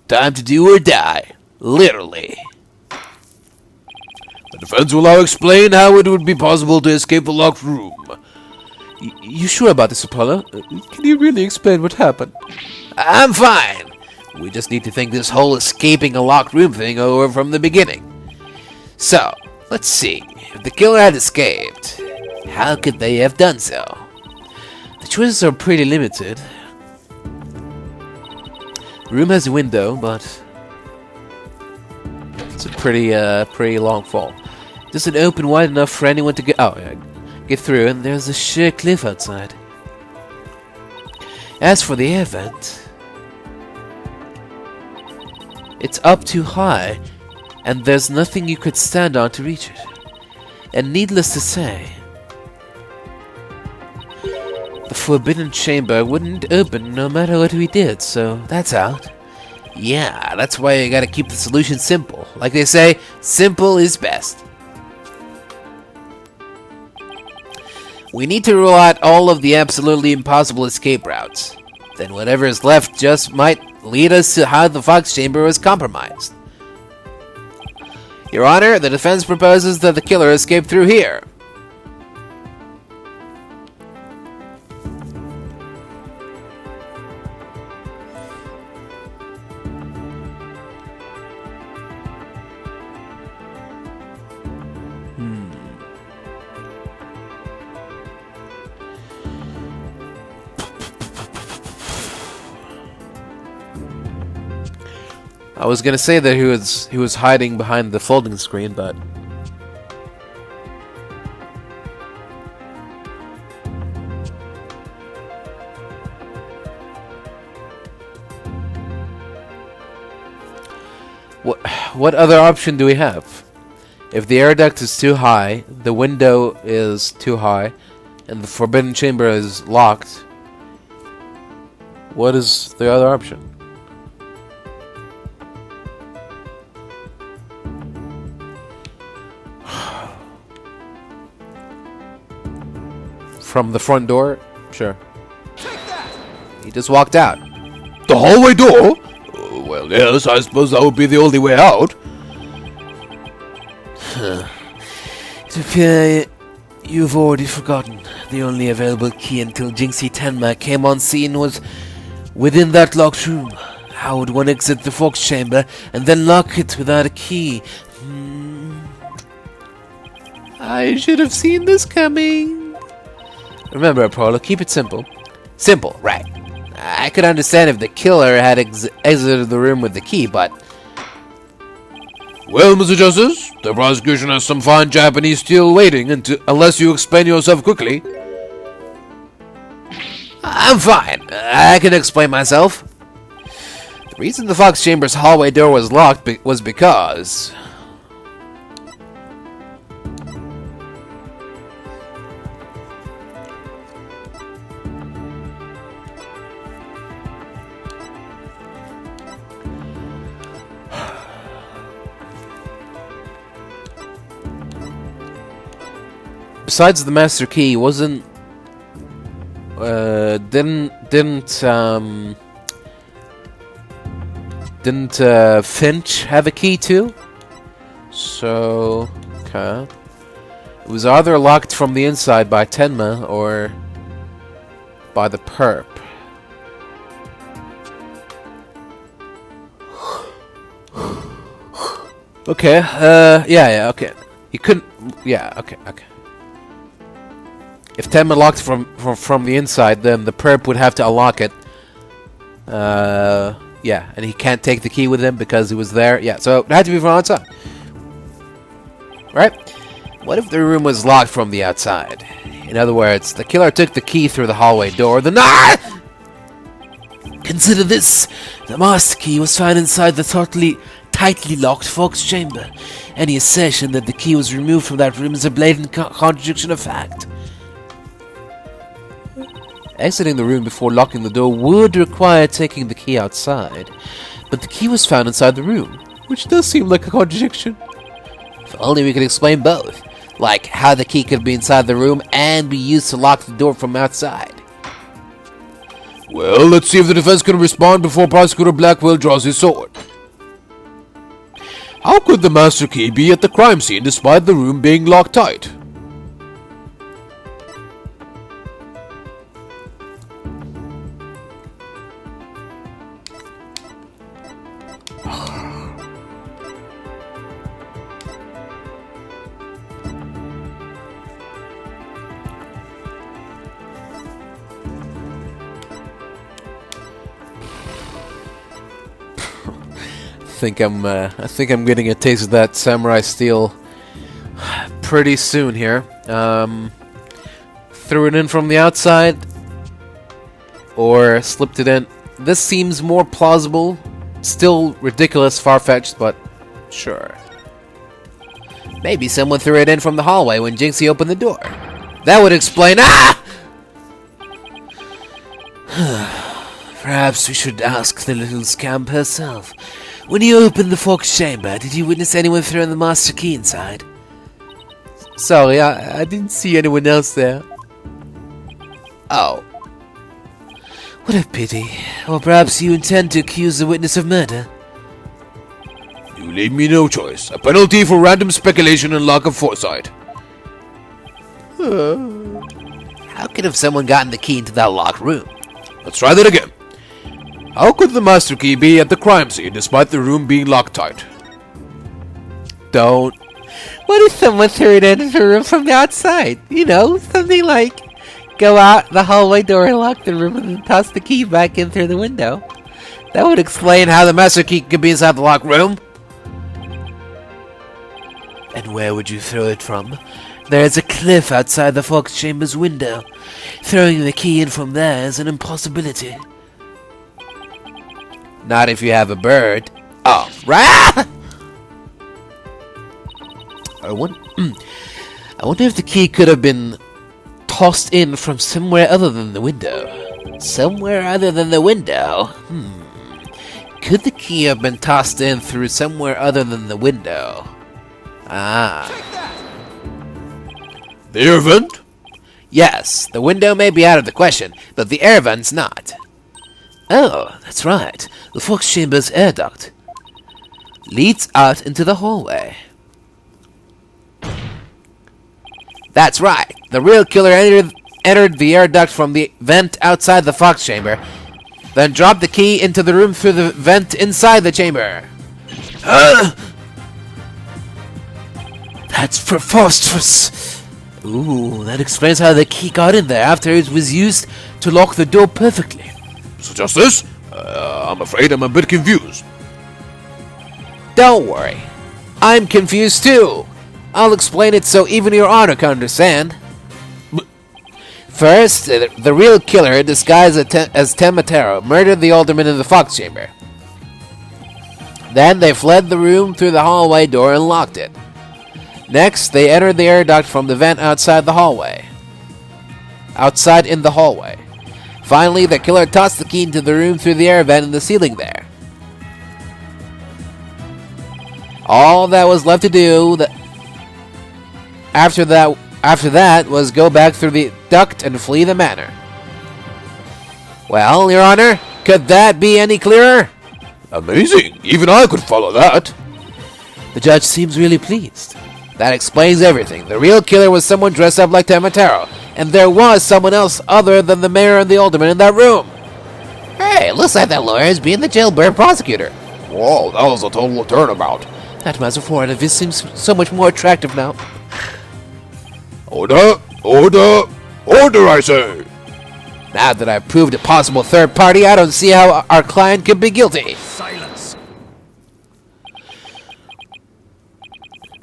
Time to do or die. Literally. The defense will now explain how it would be possible to escape the locked room. You sure about this, Apollo? Can you really explain what happened? I'm fine. We just need to think this whole escaping a locked room thing over from the beginning. So, let's see. If the killer had escaped, how could they have done so? The choices are pretty limited. The room has a window, but it's a pretty long fall. It doesn't open wide enough for anyone to get through, and there's a sheer cliff outside. As for the air vent, it's up too high, and there's nothing you could stand on to reach it. And needless to say, the forbidden chamber wouldn't open no matter what we did, so that's out. Yeah, that's why you gotta keep the solution simple. Like they say, simple is best. We need to rule out all of the absolutely impossible escape routes. Then whatever is left just might lead us to how the Fox Chamber was compromised. Your Honor, the defense proposes that the killer escaped through here. I was gonna say that he was hiding behind the folding screen, but what other option do we have? If the air duct is too high, the window is too high, and the forbidden chamber is locked, what is the other option? From the front door? Sure. He just walked out. The hallway door? Well, yes, I suppose that would be the only way out. It appears you've already forgotten. The only available key until Jinxie Tenma came on scene was within that locked room. How would one exit the Fox chamber and then lock it without a key? I should have seen this coming. Remember, Apollo, keep it simple. Simple, right. I could understand if the killer had exited the room with the key, but... Well, Mr. Justice, the prosecution has some fine Japanese steel waiting unless you explain yourself quickly. I'm fine. I can explain myself. The reason the Fox Chamber's hallway door was locked was because... Besides the master key, didn't Finch have a key too? So, okay. It was either locked from the inside by Tenma or by the perp. Okay, yeah, okay. He couldn't, yeah, okay. If Tenma locked from the inside, then the perp would have to unlock it. Yeah, and he can't take the key with him because he was there. Yeah, so it had to be from outside. Right? What if the room was locked from the outside? In other words, the killer took the key through the hallway door, then... Ah! Consider this. The master key was found inside the tightly locked Fox chamber. Any assertion that the key was removed from that room is a blatant contradiction of fact. Exiting the room before locking the door would require taking the key outside, but the key was found inside the room, which does seem like a contradiction. If only we could explain both, like how the key could be inside the room and be used to lock the door from outside. Well, let's see if the defense can respond before Prosecutor Blackquill draws his sword. How could the master key be at the crime scene despite the room being locked tight? I think I'm getting a taste of that samurai steel pretty soon here. Threw it in from the outside or slipped it in. This seems more plausible. Still ridiculous, far-fetched, but sure. Maybe someone threw it in from the hallway when Jinxie opened the door. That would explain... Ah! Perhaps we should ask the little scamp herself. When you opened the Fox chamber, did you witness anyone throwing the master key inside? Sorry, I didn't see anyone else there. Oh. What a pity. Or perhaps you intend to accuse the witness of murder? You leave me no choice. A penalty for random speculation and lack of foresight. How could have someone gotten the key into that locked room? Let's try that again. How could the master key be at the crime scene despite the room being locked tight? Don't. What if someone threw it into the room from the outside? You know, something like go out the hallway door and lock the room and then toss the key back in through the window. That would explain how the master key could be inside the locked room. And where would you throw it from? There's a cliff outside the Fox chamber's window. Throwing the key in from there is an impossibility. Not if you have a bird. Oh, right! I wonder if the key could have been tossed in from somewhere other than the window. Somewhere other than the window? Could the key have been tossed in through somewhere other than the window? Ah. The air vent? Yes, the window may be out of the question, but the air vent's not. Oh, that's right. The Fox chamber's air duct leads out into the hallway. That's right. The real killer entered the air duct from the vent outside the Fox chamber, then dropped the key into the room through the vent inside the chamber. That That's preposterous. Ooh, that explains how the key got in there after it was used to lock the door perfectly. Mr. Justice, I'm afraid I'm a bit confused. Don't worry. I'm confused too. I'll explain it so even Your Honor can understand. First, the real killer, disguised as Tenma, murdered the alderman in the Fox Chamber. Then they fled the room through the hallway door and locked it. Next, they entered the air duct from the vent outside in the hallway. Finally, the killer tossed the key into the room through the air vent in the ceiling there. All that was left to do after that was go back through the duct and flee the manor. Well, Your Honor, could that be any clearer? Amazing! Even I could follow that. The judge seems really pleased. That explains everything. The real killer was someone dressed up like Tenma, and there was someone else other than the mayor and the alderman in that room. Hey, looks like that lawyer is being the jailbird prosecutor. Whoa, that was a total turnabout. That master foreigner of his seems so much more attractive now. Order! Order! Order, I say! Now that I've proved a possible third party, I don't see how our client could be guilty. Silence.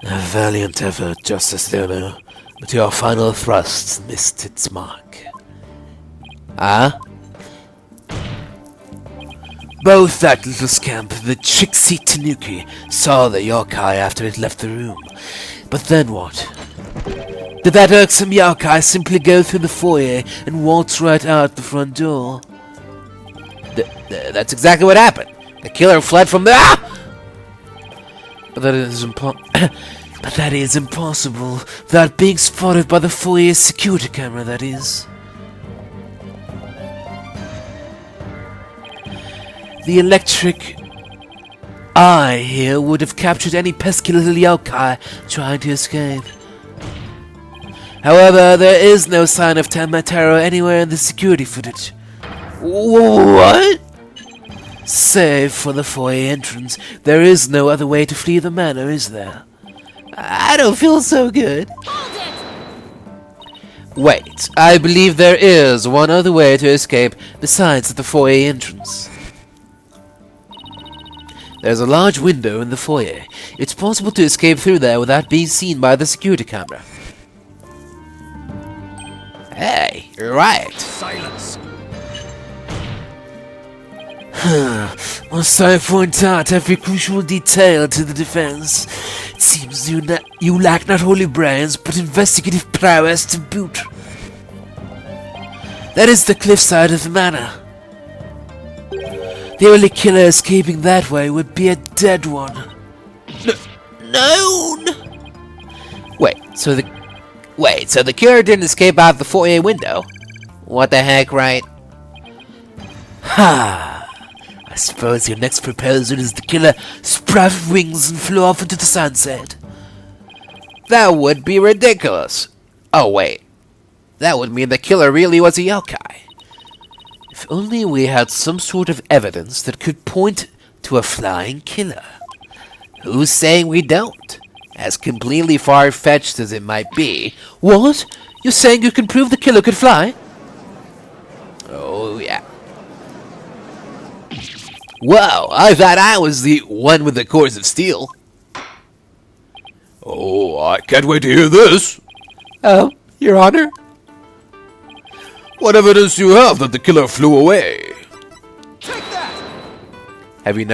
A valiant effort, Justice Theodore, but your final thrust missed its mark. Ah? Both that little scamp, the Jinxie Tanuki, saw the yokai after it left the room. But then what? Did that irksome yokai simply go through the foyer and waltz right out the front door? That's exactly what happened. The killer fled from the... Ah! But that is impossible. Without being spotted by the foyer security camera, that is. The electric eye here would have captured any pesky little yokai trying to escape. However, there is no sign of Tenma anywhere in the security footage. What? Save for the foyer entrance, there is no other way to flee the manor, is there? I don't feel so good. Wait, I believe there is one other way to escape besides the foyer entrance. There's a large window in the foyer. It's possible to escape through there without being seen by the security camera. Hey, you're right. Silence. Must I point out every crucial detail to the defense? It seems you lack not only brains, but investigative prowess to boot. That is the cliffside of the manor. The only killer escaping that way would be a dead one. No. Wait, so the killer didn't escape out the foyer window? What the heck, right? Ha! I suppose your next proposal is the killer sprouted wings and flew off into the sunset. That would be ridiculous. Oh wait, that would mean the killer really was a yokai. If only we had some sort of evidence that could point to a flying killer. Who's saying we don't? As completely far-fetched as it might be. What? You're saying you can prove the killer could fly? Oh yeah. Whoa, I thought I was the one with the cores of steel. Oh, I can't wait to hear this. Oh, Your Honor? What evidence do you have that the killer flew away? Take that! Have you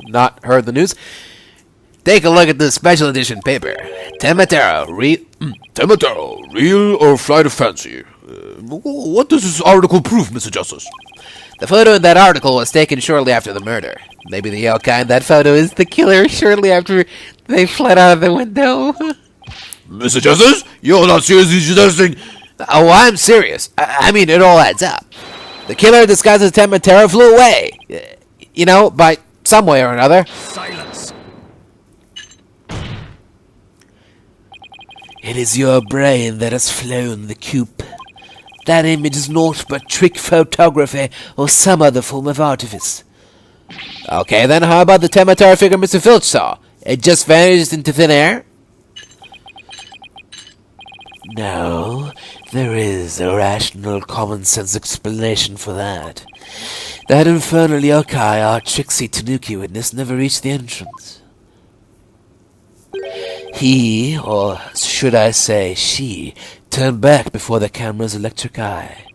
not heard the news? Take a look at this special edition paper. Tenma, real or flight of fancy? What does this article prove, Mr. Justice? The photo in that article was taken shortly after the murder. Maybe the yokai in that photo is the killer shortly after they fled out of the window. Mr. Justice, you're not seriously suggesting... Oh, I'm serious. I mean, it all adds up. The killer disguised as Tenma flew away. You know, by some way or another. Silence. It is your brain that has flown the coop. That image is naught but trick photography or some other form of artifice. Okay, then how about the Tenma figure Mr. Filch saw? It just vanished into thin air? No, there is a rational, common-sense explanation for that. That infernal yokai our tricksy Tanuki witness never reached the entrance. He, or should I say she, turned back before the camera's electric eye.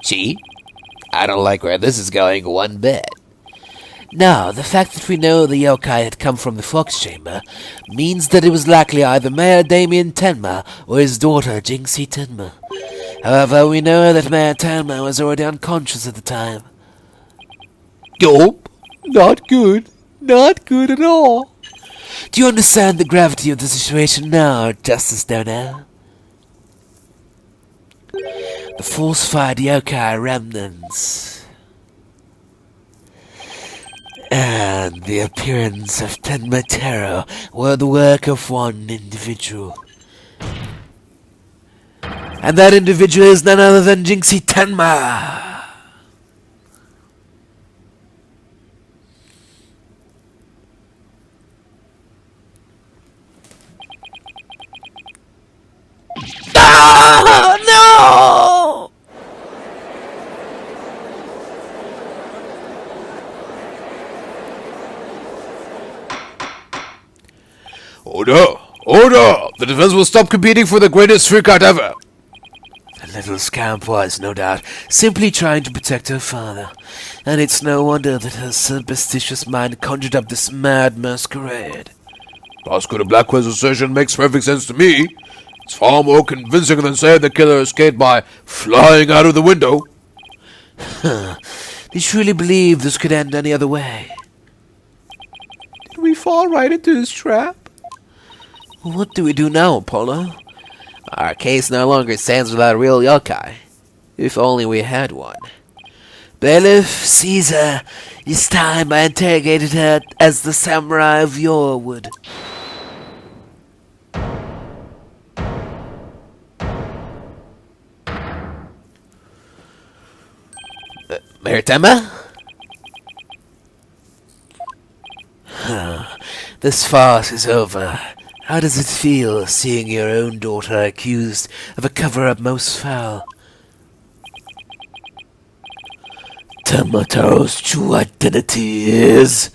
She? I don't like where this is going one bit. Now, the fact that we know the yokai had come from the Fox Chamber means that it was likely either Mayor Damien Tenma or his daughter Jinxie Tenma. However, we know that Mayor Tenma was already unconscious at the time. Nope. Not good. Not good at all. Do you understand the gravity of the situation now, Justice Dono? The falsified yokai remnants and the appearance of Tenma Terror were the work of one individual. And that individual is none other than Jinxie Tenma! Ah! No! Order! Order! The defense will stop competing for the greatest freakout ever! The little scamp was, no doubt, simply trying to protect her father, and it's no wonder that her superstitious mind conjured up this mad masquerade. Prosecutor Blackquill's assertion makes perfect sense to me. It's far more convincing than saying the killer escaped by flying out of the window. Do you truly believe this could end any other way? Did we fall right into his trap? What do we do now, Apollo? Our case no longer stands without a real yokai. If only we had one. Bailiff, Caesar, it's time I interrogated her as the samurai of yore would. Mayor Tenma? This farce is over. How does it feel seeing your own daughter accused of a cover-up most foul? Tomato's true identity is...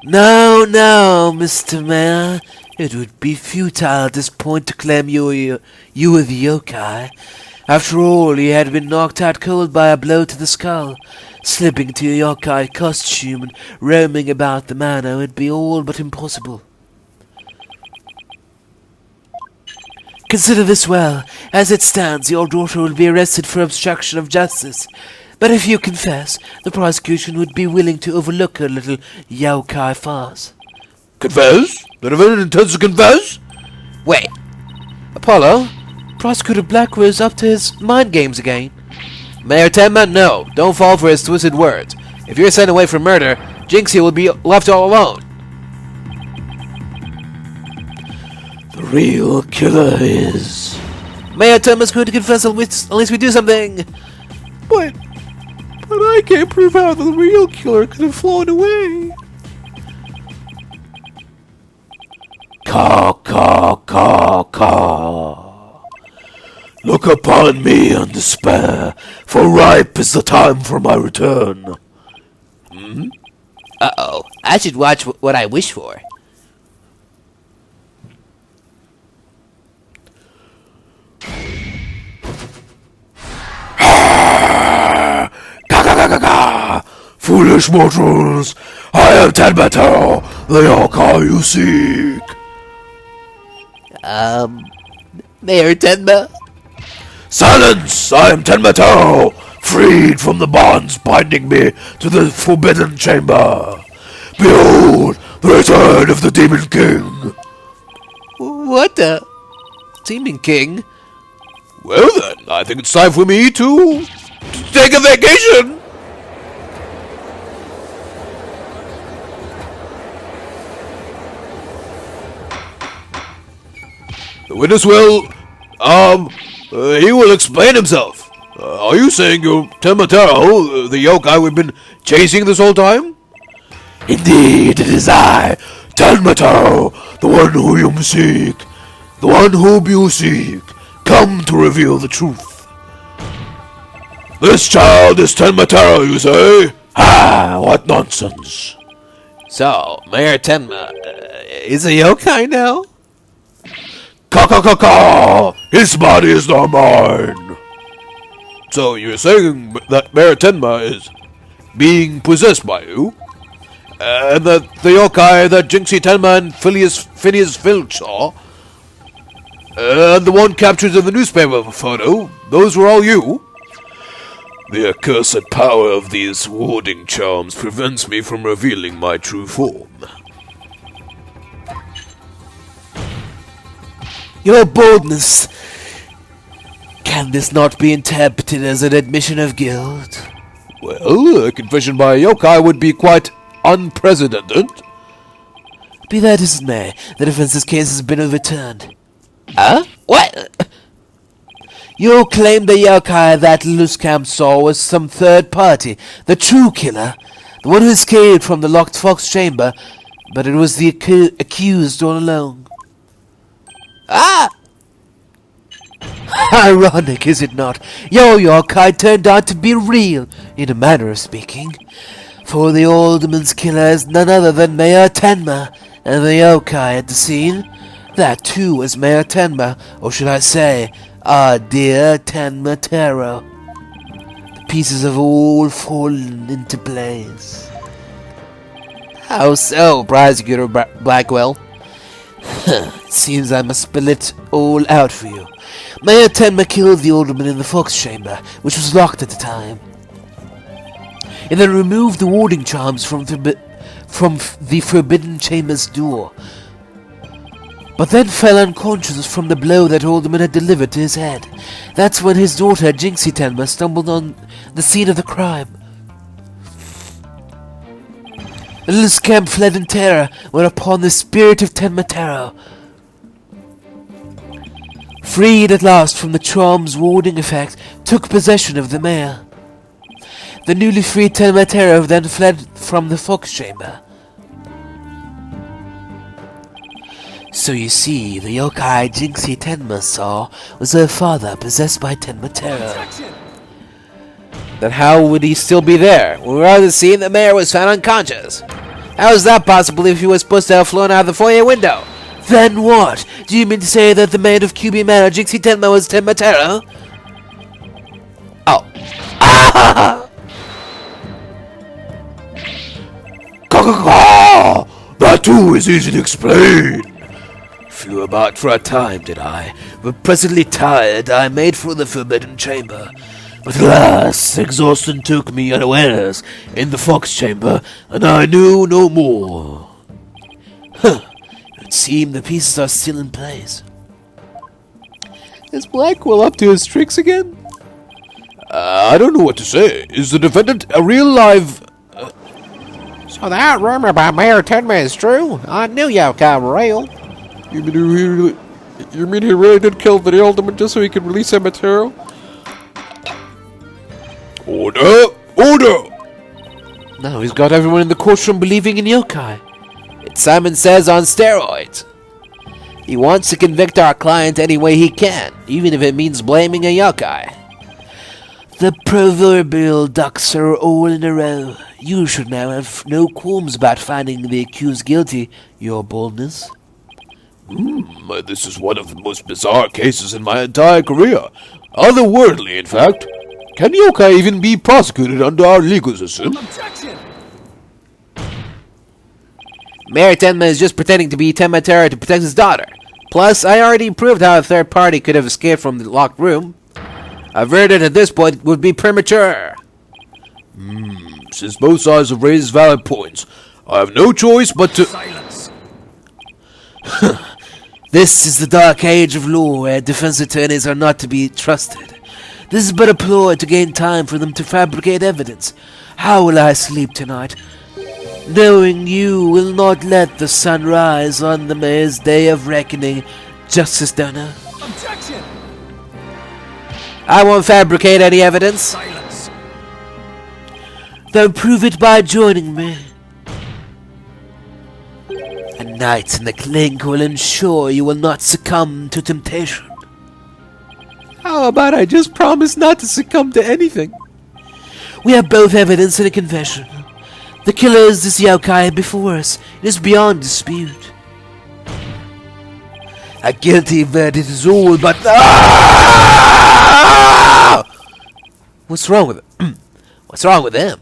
No, Mr. Mayor. It would be futile at this point to claim you were the yokai. After all, he had been knocked out cold by a blow to the skull. Slipping into a yokai costume and roaming about the manor would be all but impossible. Consider this well. As it stands, your daughter will be arrested for obstruction of justice. But if you confess, the prosecution would be willing to overlook her little yokai farce. Confess? The defendant intends to confess? Wait. Apollo? Prosecutor Blackquill is up to his mind games again. Mayor Tenma, no. Don't fall for his twisted words. If you're sent away for murder, Jinxie will be left all alone. The real killer is... Mayor Tenma's going to confess unless we do something. But I can't prove how the real killer could have flown away. Caw, caw, caw, caw. Look upon me and despair, for ripe is the time for my return. Uh-oh. I should watch what I wish for. Foolish mortals, I am Tenma, the yokai you seek. Mayor Tenma? Silence! I am Tenma, freed from the bonds binding me to the forbidden chamber. Behold, the return of the Demon King. What the? Demon King? Well then, I think it's time for me to take a vacation! The witness will, he will explain himself. Are you saying you're Tenma, the yokai we've been chasing this whole time? Indeed, it is I, Tenma, the one who you seek. The one whom you seek, come to reveal the truth. This child is Tenma, you say? Ah, what nonsense. So, Mayor Tenma is a yokai now? Ka! His body is not mine! So you're saying that Mayor Tenma is being possessed by you? And that the yokai that Jinxie, Tenma, and Phineas Filch saw, and the one captured in the newspaper photo, those were all you? The accursed power of these warding charms prevents me from revealing my true form. Your boldness. Can this not be interpreted as an admission of guilt? Well, a confession by a yokai would be quite unprecedented. Be that as it may, the defense's case has been overturned. Huh? What? You claim the yokai that Luscam saw was some third party, the true killer, the one who escaped from the locked fox chamber, but it was the accused all along. Ah! Ironic, is it not? Your yokai turned out to be real, in a manner of speaking. For the alderman's killer is none other than Mayor Tenma, and the yokai at the scene, that too was Mayor Tenma, or should I say, our dear Tenma. The pieces have all fallen into place. How so, Prosecutor Blacquill? It seems I must spell it all out for you. Mayor Tenma killed the alderman in the fox chamber, which was locked at the time. He then removed the warding charms from the forbidden chamber's door, but then fell unconscious from the blow that alderman had delivered to his head. That's when his daughter, Jinxie Tenma, stumbled on the scene of the crime. The little scamp fled in terror, whereupon the spirit of Tenma, freed at last from the charm's warding effect, took possession of the mayor. The newly freed Tenma then fled from the fox chamber. So you see, the yokai Jinxie Tenma saw was her father possessed by Tenma. Then how would he still be there? When we were at the scene, the mayor was found unconscious. How is that possible if he was supposed to have flown out of the foyer window? Then what? Do you mean to say that the maid of QB Manor, Jinxie Tenma, was Tenma? Oh. That too is easy to explain. Flew about for a time, did I? But presently tired, I made for the forbidden chamber. But alas, exhaustion took me unawares in the fox chamber, and I knew no more. Huh. It would seem the pieces are still in place. Is Blacquill up to his tricks again? I don't know what to say. Is the defendant a real live... So that rumor about Mayor Tenma is true? I knew yokai were real. You mean he really did kill the alderman just so he could release that material? Order! Order! Now he's got everyone in the courtroom believing in yokai. It's Simon Says on steroids. He wants to convict our client any way he can, even if it means blaming a yokai. The proverbial ducks are all in a row. You should now have no qualms about finding the accused guilty, your boldness. This is one of the most bizarre cases in my entire career. Otherworldly, in fact. Can yokai even be prosecuted under our legal system? Objection! Mayor Tenma is just pretending to be Tenma to protect his daughter. Plus, I already proved how a third party could have escaped from the locked room. A verdict at this point would be premature. Since both sides have raised valid points, I have no choice but to... Silence! This is the dark age of law where defense attorneys are not to be trusted. This is but a ploy to gain time for them to fabricate evidence. How will I sleep tonight, knowing you will not let the sun rise on the mayor's day of reckoning, Justice Donor? Objection! I won't fabricate any evidence. Silence! Then prove it by joining me. A night in the clink will ensure you will not succumb to temptation. How about I just promise not to succumb to anything? We have both evidence and a confession. The killer is this yokai before us. It is beyond dispute. A guilty verdict is all but... Ah! What's wrong with it? What's wrong with them?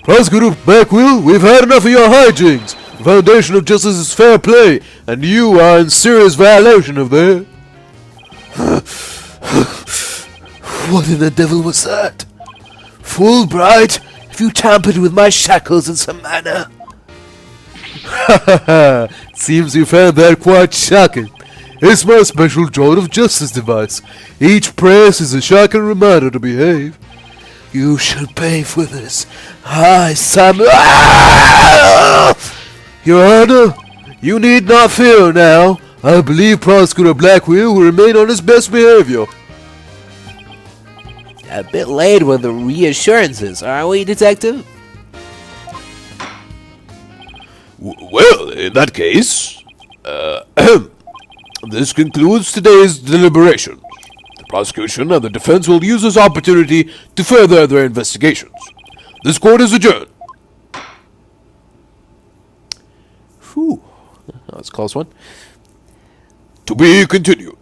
Prosecutor Blackquill, we've had enough of your hijinks. The foundation of justice is fair play, and you are in serious violation of that. What in the devil was that? Fulbright, have you tampered with my shackles in some manner? Seems you found that quite shocking. It's my special jolt of justice device. Each press is a shocking reminder to behave. You shall pay for this. I, Simon... Ah! Your Honor, you need not fear now. I believe Prosecutor Blackquill will remain on his best behavior. A bit late with the reassurances, aren't we, Detective? Well, in that case, this concludes today's deliberations. The prosecution and the defense will use this opportunity to further their investigations. This court is adjourned. Whew. That was a close one. To be continued.